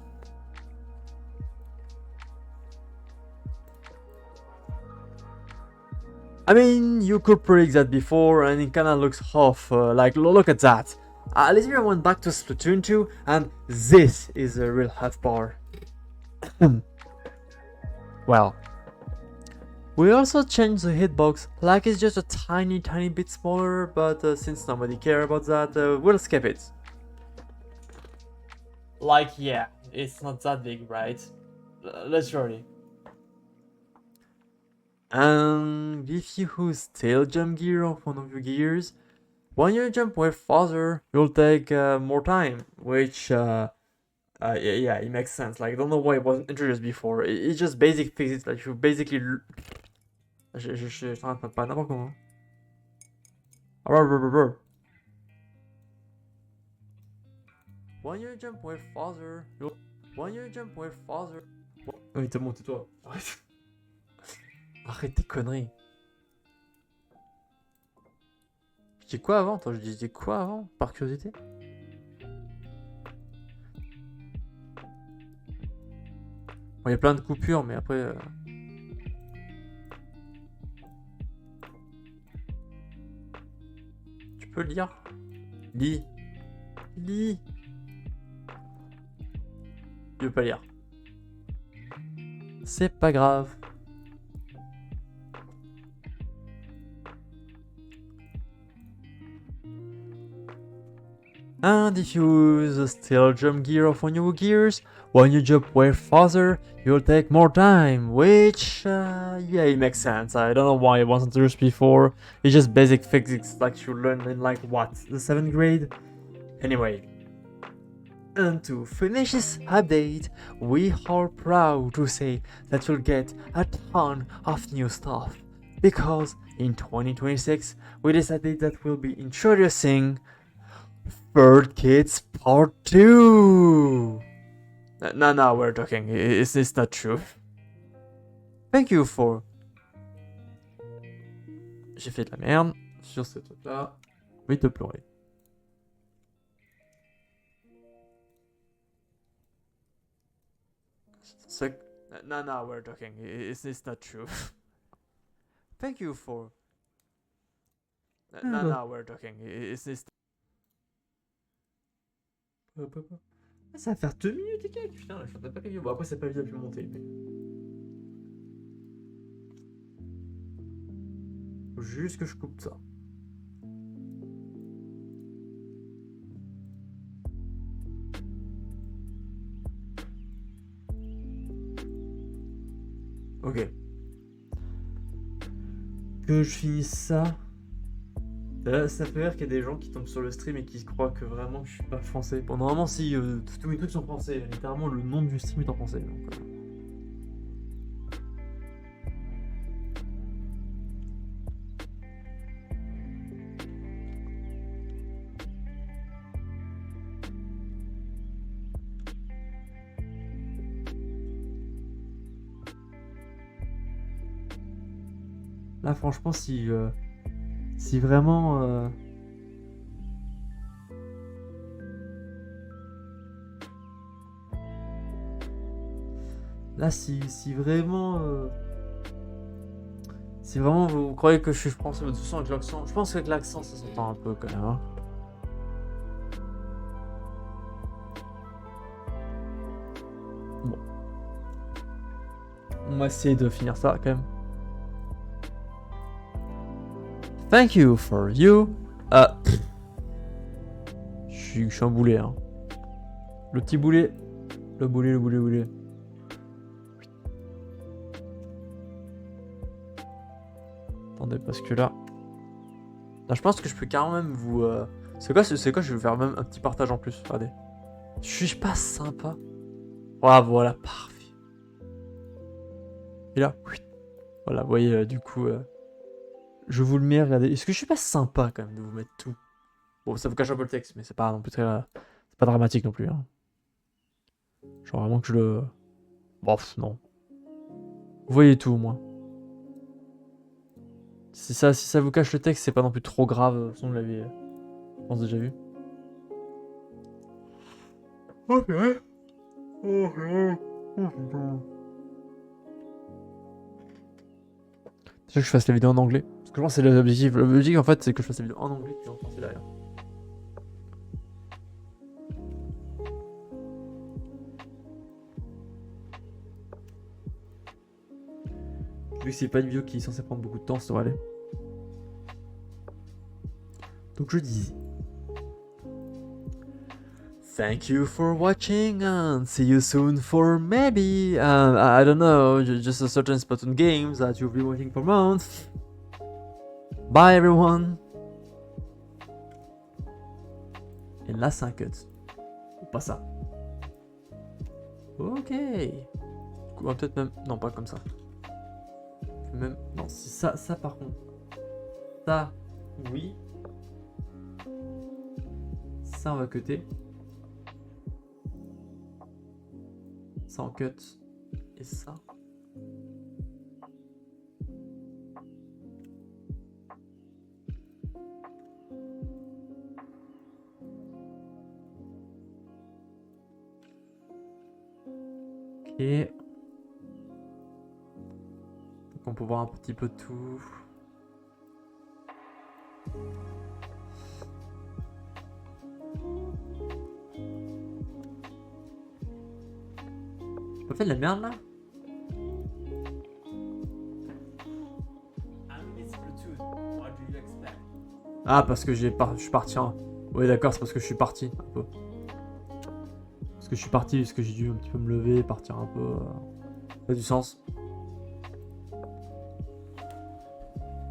A: I mean, you could predict that before and it kinda looks off, like look at that. Later I went back to Splatoon 2 and this is a real half bar. Well, we also changed the hitbox, like it's just a tiny bit smaller, but since nobody cares about that, we'll skip it. Like, yeah, it's not that big, right? Let's try. And if you use tail jump gear on one of your gears, when you jump way farther, you'll take more time, which yeah, it makes sense. Like, I don't know why it wasn't introduced before. It's just basic physics. Like, you basically... Je suis en train de pas n'importe comment. When you jump way farther, Oui, t'es bon, tais-toi. Arrête. Arrête tes conneries. Je dis quoi avant, toi? Je disais quoi avant, par curiosité? Bon, il y a plein de coupures, mais après... Tu peux lire? Lis. Je veux pas lire. C'est pas grave. And if you use a steel jump gear of one of your gears, when you jump way farther, you'll take more time, which, yeah, it makes sense. I don't know why it wasn't introduced before. It's just basic physics like you learn in, like, what, the 7th grade? Anyway. And to finish this update, we are proud to say that you'll get a ton of new stuff. Because in 2026, we decided that we'll be introducing Bird Kids Part 2! No, we're joking. It's not true. Thank you for... J'ai fait de la merde sur ce truc-là. Oui, te pleurer. No, we're joking. It's not true. Thank you for... No, we're joking. It's... Ça va faire 2 minutes et quelques, putain, là, je suis pas quelques. Bon, après, c'est pas évident de monter, mais. Faut juste que je coupe ça. Ok. Que je finisse ça. Ça fait rire qu'il y a des gens qui tombent sur le stream et qui croient que vraiment je suis pas français. Bon, normalement, si tous mes trucs sont français, littéralement le nom du stream est en français. Donc, Là, franchement, si vraiment... Là, si vraiment... Si vraiment vous croyez que je suis français, de toute façon avec l'accent, je pense qu'avec l'accent ça s'entend un peu quand même. Hein. Bon. On va essayer de finir ça quand même. Thank you for you. Je suis un boulet. Hein. Le petit boulet. Le boulet. Attendez, parce que là... je pense que je peux quand même vous... C'est quoi, je vais faire même un petit partage en plus. Regardez. Suis-je pas sympa? Ah, voilà, parfait. Et là, voilà, vous voyez, du coup... je vous le mets, regardez. Est-ce que je suis pas sympa quand même de vous mettre tout? Bon, ça vous cache un peu le texte, mais c'est pas non plus très... c'est pas dramatique non plus. Hein. Genre vraiment que je le... Bof, non. Vous voyez tout au moins. Si ça vous cache le texte, c'est pas non plus trop grave. De toute façon, vous l'avez, je pense, déjà vu. Ok. Déjà que je fasse la vidéo en anglais. Parce que je pense que c'est l'objectif. L'objectif en fait, c'est que je fasse la vidéo en anglais puis en français derrière. Vu que c'est pas une vidéo qui est censée prendre beaucoup de temps, ça devrait aller. Donc je disais. Thank you for watching and see you soon for maybe, I don't know, just a certain Splatoon games that you've been waiting for months. Bye everyone. Et là c'est un cut. Ou pas ça. Ok. On va peut-être même... Non, pas comme ça. Même... Non, si ça par contre. Ça, oui. Ça on va cutter. Ça en cut. Et ça. Ok. Donc on peut voir un petit peu tout. J'ai pas fait de la merde là? Ah, parce que je suis parti en... Oui d'accord, c'est parce que je suis parti un peu. Parce que je suis parti, parce que j'ai dû un petit peu me lever, partir un peu... Ça a du sens.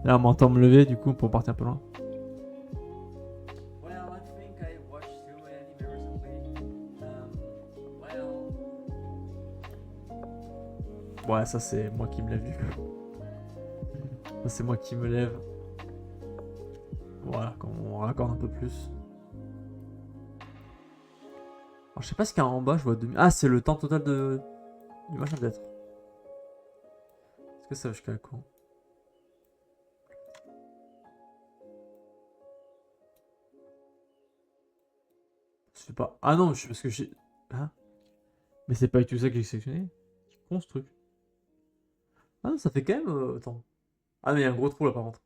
A: Là on m'entend me lever, du coup on peut partir un peu loin. Ouais, ça c'est moi qui me lève du coup. Ça c'est moi qui me lève. Voilà, quand on raccorde un peu plus. Alors, je sais pas ce qu'il y a en bas, je vois 2000. Ah, c'est le temps total de... du machin peut-être. Est-ce que ça va jusqu'à quand? Je sais pas. Ah non, parce que j'ai... Hein? Mais c'est pas du tout ça que j'ai sélectionné. C'est con ce truc. Ah non, ça fait quand même... Attends. Ah mais il y a un gros trou là par contre.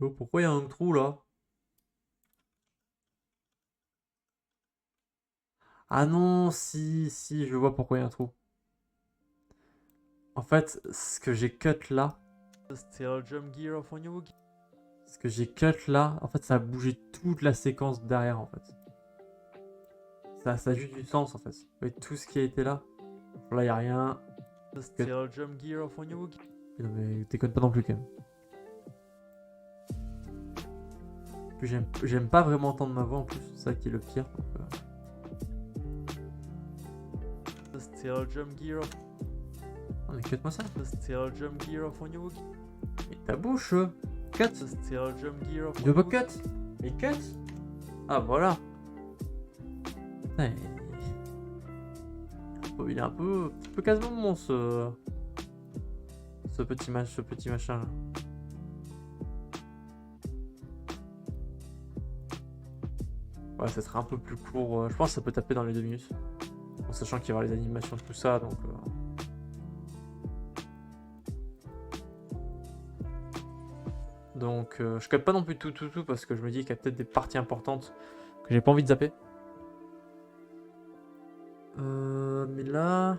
A: Oh, pourquoi il y a un trou là? Ah non, si, je vois pourquoi il y a un trou. En fait, ce que j'ai cut là... Ce que j'ai cut là, en fait, ça a bougé toute la séquence derrière en fait. Ça a juste du sens en fait. Vous voyez tout ce qui a été là. Là, il n'y a rien. Non mais déconne pas non plus quand même. Puis j'aime pas vraiment entendre ma voix en plus, c'est ça qui est le pire. Non mais cut-moi ça. Mais ta bouche, cut. Tu veux pas cut? Mais cut. Ah voilà. Ouais. Il est un peu quasiment mon ce petit machin là. Ouais, ça sera un peu plus court. Je pense que ça peut taper dans les 2 minutes. En sachant qu'il y aura les animations, tout ça, donc... Donc je capte pas non plus tout parce que je me dis qu'il y a peut-être des parties importantes que j'ai pas envie de zapper. Mais là...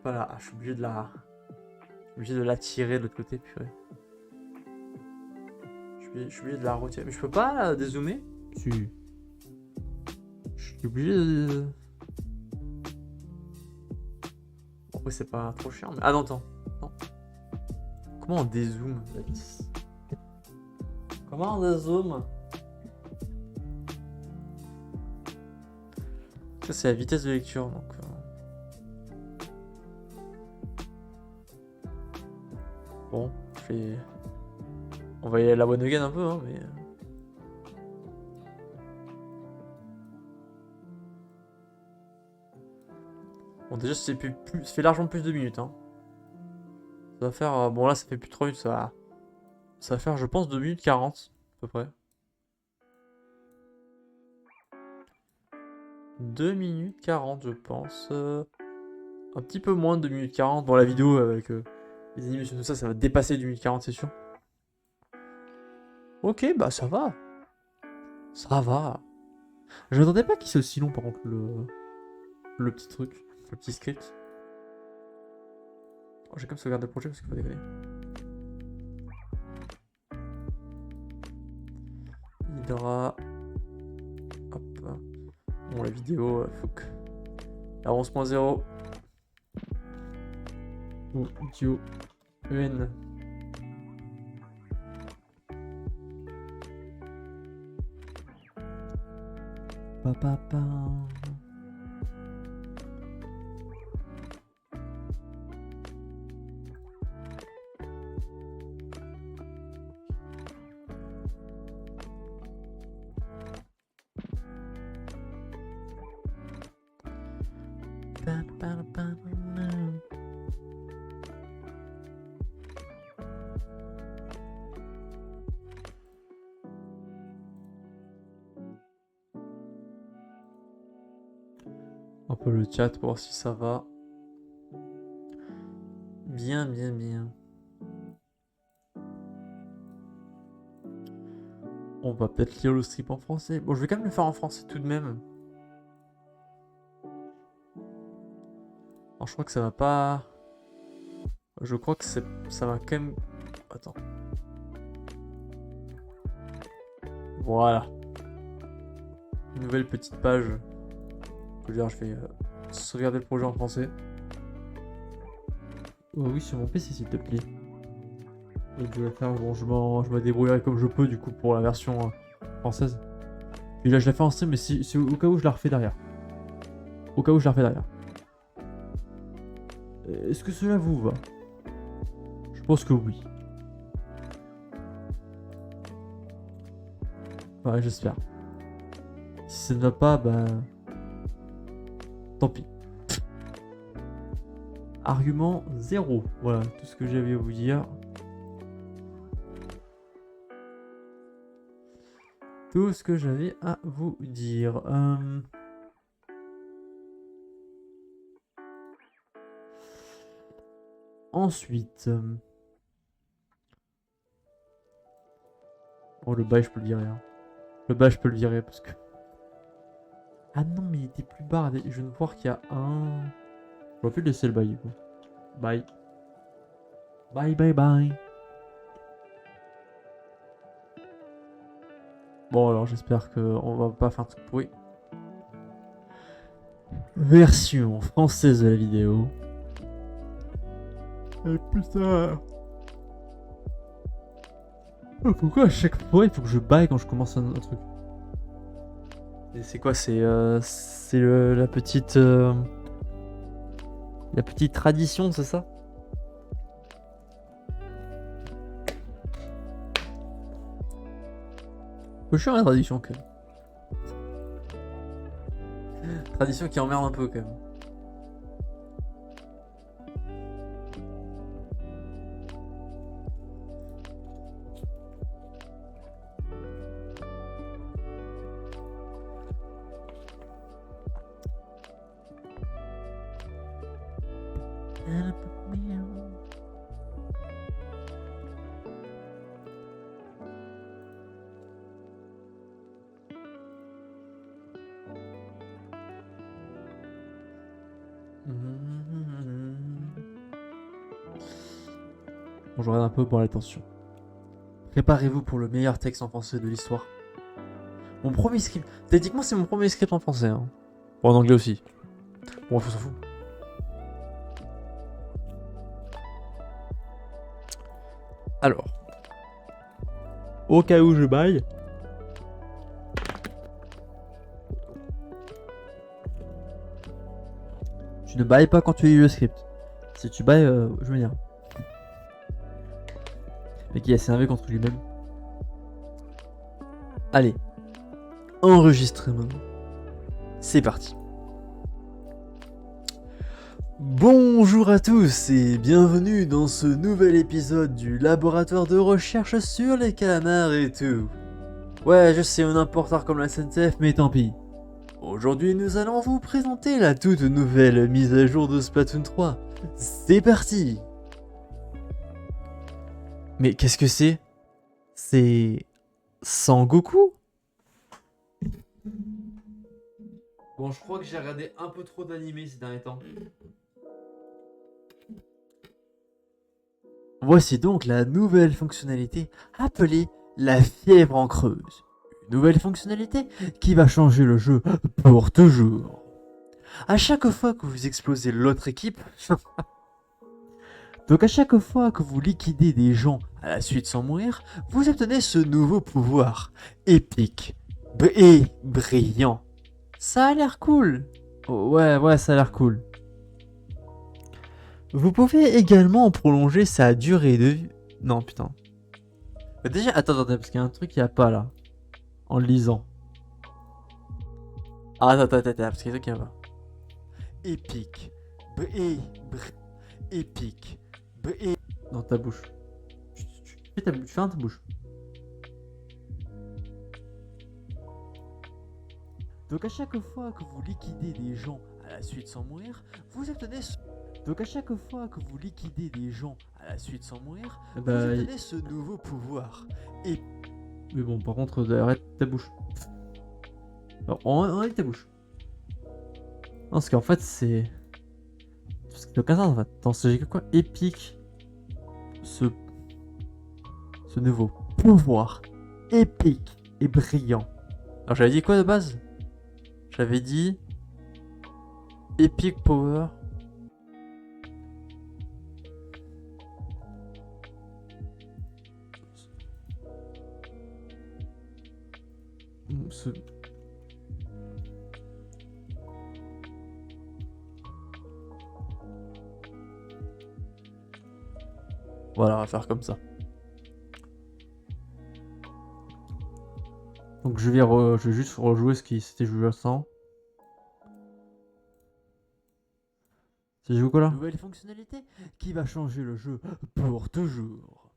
A: Voilà, je suis obligé de la... tirer de l'autre côté, purée. Je suis obligé de la retirer. Mais je peux pas la dézoomer? Si. Je suis obligé de... Bon, après, c'est pas trop chiant, mais... Ah non, attends. Non. Comment on dézoome la vis? Comment on dézoome? Ça, c'est la vitesse de lecture, donc... Bon, je vais... On va y aller à la one again un peu, hein, mais... Bon, déjà, ça fait largement plus de 2 minutes, hein. Ça va faire... Bon, là, ça fait plus de 3 minutes, ça va faire, je pense, 2 minutes 40, à peu près. 2 minutes 40, je pense. Un petit peu moins de 2 minutes 40. Bon, la vidéo, avec les animations, tout ça, ça va dépasser 2 minutes 40, c'est sûr. Ok, bah ça va. Ça va. Je n'attendais pas qu'il soit aussi long, par contre, le petit truc, le petit script. Oh, j'ai quand même sauvegardé le projet parce qu'il faut déconner. Hydra. Hop. Bon, la vidéo, faut que... La 11.0. Ou Dio. EN. Papa. Un peu le chat pour voir si ça va. Bien. On va peut-être lire le strip en français. Bon, je vais quand même le faire en français tout de même. Alors, je crois que ça va pas... Je crois que ça va quand même... Attends. Voilà. Une nouvelle petite page. Je veux dire, je vais sauvegarder le projet en français. Oh oui, sur mon PC, s'il te plaît. Et je vais faire... Bon, je me débrouillerai comme je peux, du coup, pour la version française. Et là, je la fais en stream, mais c'est au cas où je la refais derrière. Au cas où je la refais derrière. Est-ce que cela vous va? Je pense que oui. Ouais, j'espère. Si ça ne va pas, bah... Tant pis. Argument 0. Voilà, tout ce que j'avais à vous dire. Tout ce que j'avais à vous dire. Ensuite... Oh, le bail, je peux le virer. Hein. Le bail, je peux le virer parce que... Ah non, mais il était plus bas. Je viens de voir qu'il y a un... Je vais plus laisser le bail, du coup. Bye. Bye. Bon, alors j'espère qu'on va pas faire tout pourri. Version française de la vidéo. Et putain. Oh, pourquoi à chaque fois il faut que je baille quand je commence un truc? Et c'est quoi? C'est la petite... La petite tradition, c'est ça? Je suis la tradition quand même. Tradition qui emmerde un peu quand même. Bon, je regarde un peu pour l'attention. Préparez-vous pour le meilleur texte en français de l'histoire. Mon premier script. Techniquement, c'est mon premier script en français. Hein. Bon, en anglais aussi. Bon, on s'en fout. Alors. Au cas où je baille. Tu ne bailles pas quand tu lis le script. Si tu bailles, je veux dire. Mais qui est assez énervé contre lui-même. Allez. Enregistrement. C'est parti. Bonjour à tous et bienvenue dans ce nouvel épisode du laboratoire de recherche sur les calamars et tout. Ouais, je sais, on est un peu en retard comme la SNCF, mais tant pis. Aujourd'hui, nous allons vous présenter la toute nouvelle mise à jour de Splatoon 3. C'est parti! Mais qu'est-ce que c'est? C'est... Sangoku? Bon, je crois que j'ai regardé un peu trop d'animés ces derniers temps. Voici donc la nouvelle fonctionnalité appelée la fièvre en creuse. Une nouvelle fonctionnalité qui va changer le jeu pour toujours. À chaque fois que vous explosez l'autre équipe... Donc à chaque fois que vous liquidez des gens à la suite sans mourir, vous obtenez ce nouveau pouvoir. Épique. Et brillant. Ça a l'air cool. Oh, ouais, ça a l'air cool. Vous pouvez également prolonger sa durée de vie. Non, putain. Déjà, attends, parce qu'il y a un truc qu'il n'y a pas là. En le lisant. Ah, attends, parce qu'il y a un truc qu'il n'y a pas. Épique. Épique. Dans ta bouche. Tu fermes ta bouche. Donc à chaque fois que vous liquidez des gens à la suite sans mourir, vous obtenez ce... Donc à chaque fois que vous liquidez des gens à la suite sans mourir, vous obtenez ce nouveau pouvoir. Et... Mais bon, par contre, arrête ta bouche. Alors, enlève ta bouche. Non, parce qu'en fait, c'est... Parce que aucun sens, en fait. Attends, c'est quoi? Épique. Ce nouveau pouvoir. Épique et brillant. Alors, j'avais dit quoi de base? J'avais dit... Epic Power... Voilà, on va faire comme ça. Donc je vais juste rejouer ce qui s'était joué sans. C'est joué quoi là? Nouvelle fonctionnalité qui va changer le jeu pour toujours.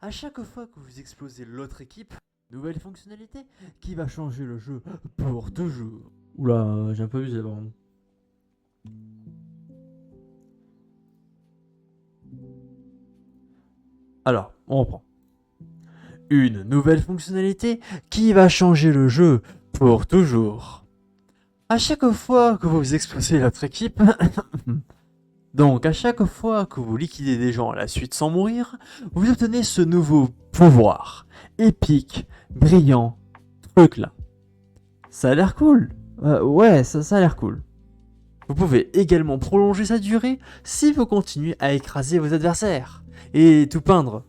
A: À chaque fois que vous explosez l'autre équipe, nouvelle fonctionnalité qui va changer le jeu pour toujours. Oula, j'ai un peu abusé vraiment. Alors, on reprend. Une nouvelle fonctionnalité qui va changer le jeu pour toujours. À chaque fois que vous explosez l'autre équipe... Donc, à chaque fois que vous liquidez des gens à la suite sans mourir, vous obtenez ce nouveau pouvoir. Épique, brillant, truc là. Ça a l'air cool. Ouais, ça a l'air cool. Vous pouvez également prolonger sa durée si vous continuez à écraser vos adversaires. Et tout peindre.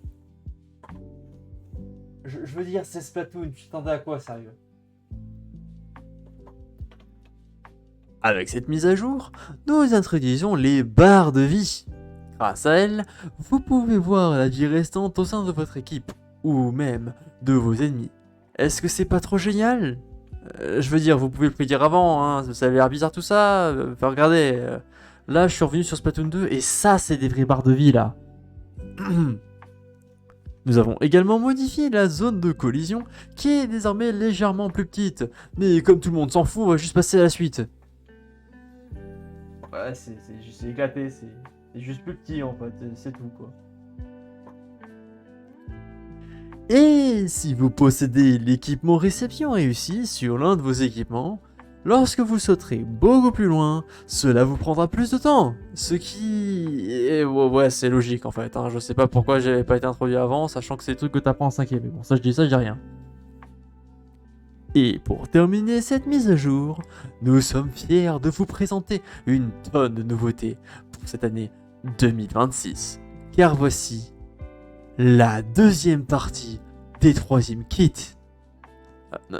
A: Je veux dire, c'est Splatoon, tu t'attendais à quoi, sérieux? Avec cette mise à jour, nous introduisons les barres de vie. Grâce à elles, vous pouvez voir la vie restante au sein de votre équipe, ou même de vos ennemis. Est-ce que c'est pas trop génial? Je veux dire, vous pouvez le prédire avant, hein, ça avait l'air bizarre tout ça. Regardez, là je suis revenu sur Splatoon 2 et ça c'est des vraies barres de vie là. Nous avons également modifié la zone de collision qui est désormais légèrement plus petite. Mais comme tout le monde s'en fout, on va juste passer à la suite. Ouais, c'est éclaté, c'est T'es juste plus petit en fait, c'est tout quoi. Et si vous possédez l'équipement réception réussi sur l'un de vos équipements, lorsque vous sauterez beaucoup plus loin, cela vous prendra plus de temps. Ce qui... ouais, c'est logique en fait. Hein. Je sais pas pourquoi j'avais pas été introduit avant, sachant que c'est des trucs que t'apprends en 5ème. Mais bon, ça je dis rien. Et pour terminer cette mise à jour, nous sommes fiers de vous présenter une tonne de nouveautés pour cette année 2026. Car voici la deuxième partie des 3e kits.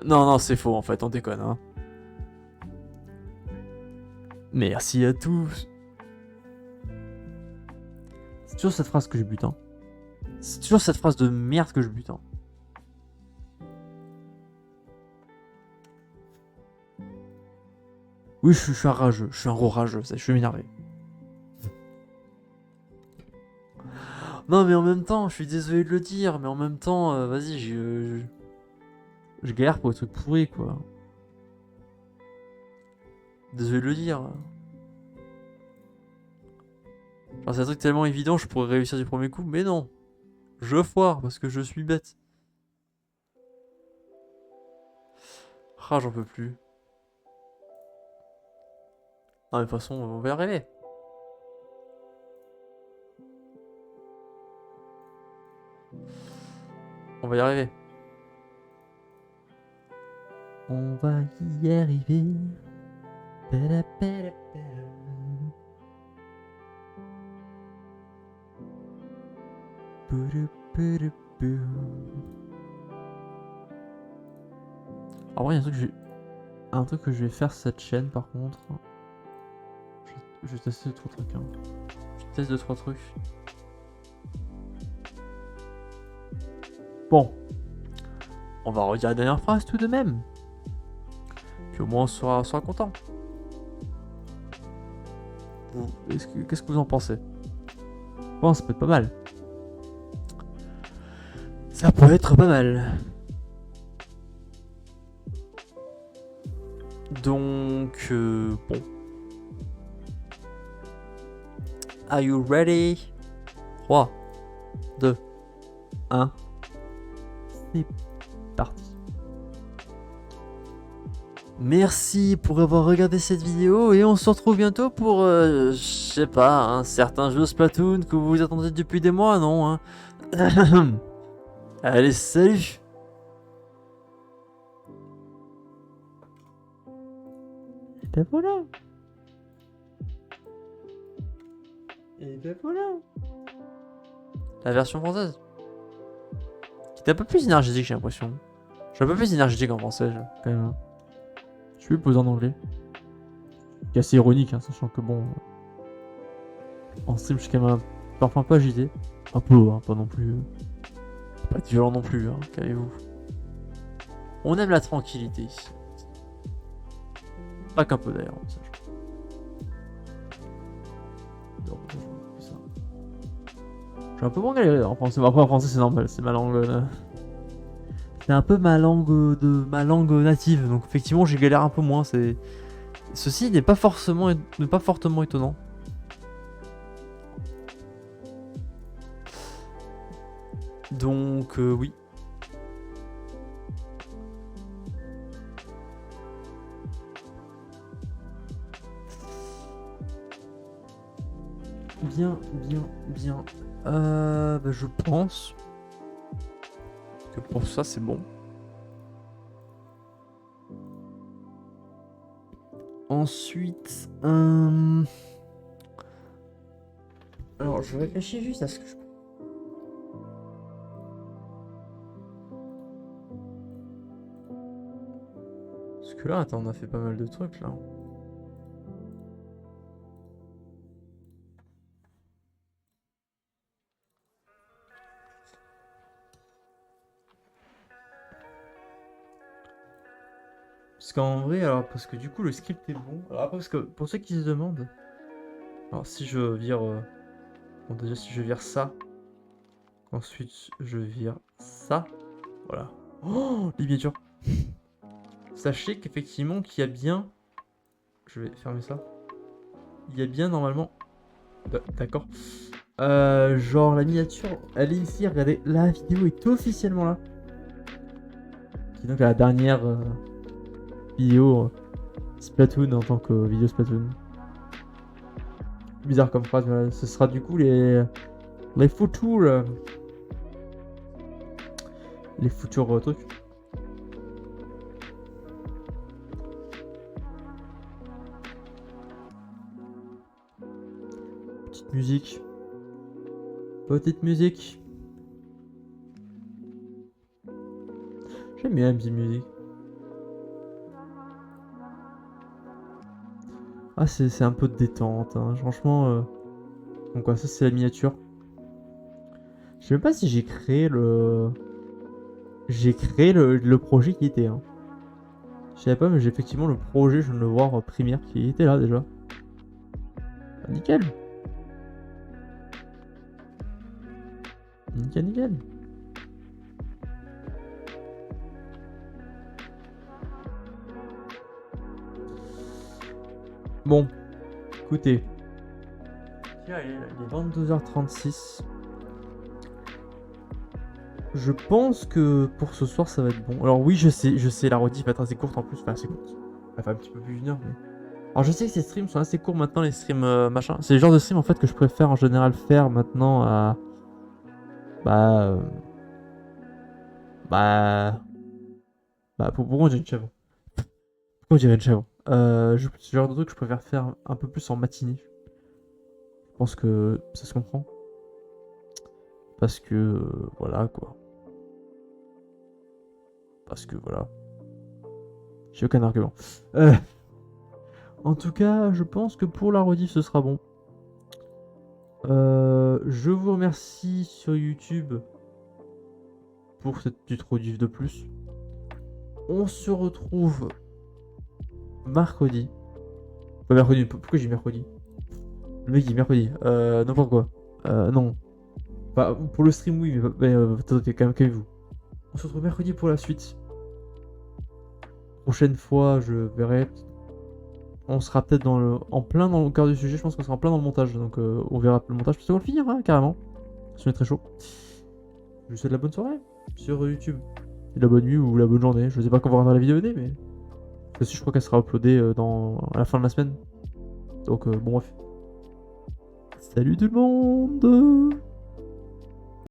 A: Non, c'est faux en fait, on déconne. Hein. Merci à tous. C'est toujours cette phrase que je bute. Hein. C'est toujours cette phrase de merde que je bute. Hein. Oui, je suis un rageux, je suis un gros rageux, je vais m'énerver. Non, mais en même temps, je suis désolé de le dire, mais en même temps, vas-y, je galère pour les trucs pourris, quoi. Désolé de le dire. Genre, c'est un truc tellement évident, je pourrais réussir du premier coup, mais non. Je foire, parce que je suis bête. Ah, j'en peux plus. Non, mais de toute façon, on va y arriver. On va y arriver. On va y arriver. En vrai, il y a un truc que je vais faire sur cette chaîne par contre. Je vais tester 2-3 trucs. Hein. Je teste 2-3 trucs. Bon. On va redire la dernière phrase tout de même. Puis au moins on sera content. Qu'est-ce que vous en pensez? Bon, ça peut être pas mal. Ça peut être pas mal. Donc, bon. Are you ready? 3, 2, 1. C'est parti. Merci pour avoir regardé cette vidéo et on se retrouve bientôt pour, je sais pas, un certain jeu Splatoon que vous attendez depuis des mois, non hein. Allez, salut! Et ben voilà! Et ben voilà! La version française. Qui est un peu plus énergétique, j'ai l'impression. Je suis un peu plus énergétique en français, quand même. Je suis posé en anglais. C'est assez ironique, hein, sachant que bon. En stream, je suis quand même parfois un peu agité. Un peu, hein, pas non plus. Pas violent non plus, hein, calmez-vous. On aime la tranquillité ici. Pas qu'un peu d'ailleurs, ça. J'ai un peu moins galéré en français. Après en français c'est normal, c'est ma langue. C'est un peu ma langue native, donc effectivement j'ai galéré un peu moins. Ceci n'est pas fortement étonnant. Donc oui. Bien. Bah, je pense que pour ça c'est bon. Ensuite, alors je réfléchis juste à ce que je... Parce que là, attends, on a fait pas mal de trucs là. Parce qu'en vrai, alors, parce que du coup, le script est bon. Alors après, parce que pour ceux qui se demandent, alors si je vire, bon, déjà si je vire ça, ensuite je vire ça, voilà. Oh, les miniatures. Sachez qu'effectivement, qu'il y a bien, je vais fermer ça. Il y a bien normalement D'accord. Genre la miniature, elle est ici, regardez, la vidéo est officiellement là. Qui est donc la dernière vidéo Splatoon en tant que vidéo Splatoon. Bizarre comme phrase, mais ce sera du coup les futurs trucs. Petite musique. Petite musique. J'aime bien la petite musique. Ah, c'est un peu de détente, hein. Franchement. Donc, quoi, ça, c'est la miniature. Je sais même pas si j'ai créé le. J'ai créé le projet qui était. Hein. Je savais pas, mais j'ai effectivement le projet, je viens de le voir, primaire, qui était là déjà. Ah, nickel. Nickel, nickel. Bon, écoutez. Il est 22h36. Je pense que pour ce soir ça va être bon. Alors oui, je sais, la rediff va être assez courte en plus. Enfin, assez courte. Elle fait un petit peu plus d'une heure. Mais... Alors je sais que ces streams sont assez courts maintenant, les streams machin. C'est le genre de stream en fait que je préfère en général faire maintenant à... Bah... Bah... Pourquoi on dirait une chèvre? Pourquoi on dirait une chèvre? C'est le genre de truc que je préfère faire un peu plus en matinée. Je pense que ça se comprend. Parce que... voilà quoi. Parce que voilà. J'ai aucun argument. En tout cas, je pense que pour la rediff, ce sera bon. Je vous remercie sur YouTube pour cette petite rediff de plus. On se retrouve mercredi. Pas mercredi, pourquoi j'ai mercredi? Le mec dit mercredi. N'importe quoi. Non. Bah, pour le stream, oui, mais attendez, quand même, calmez-vous. On se retrouve mercredi pour la suite. Prochaine fois, je verrai. On sera peut-être en plein dans le cœur du sujet. Je pense qu'on sera en plein dans le montage. Donc, on verra le montage. Parce qu'on va le finir, hein, carrément. Ça est très chaud. Je vous souhaite la bonne soirée sur YouTube. Et la bonne nuit ou la bonne journée. Je sais pas quand on va revoir la vidéo, mais. Celle-ci, je crois qu'elle sera uploadée à la fin de la semaine. Donc, bon, bref. Salut tout le monde!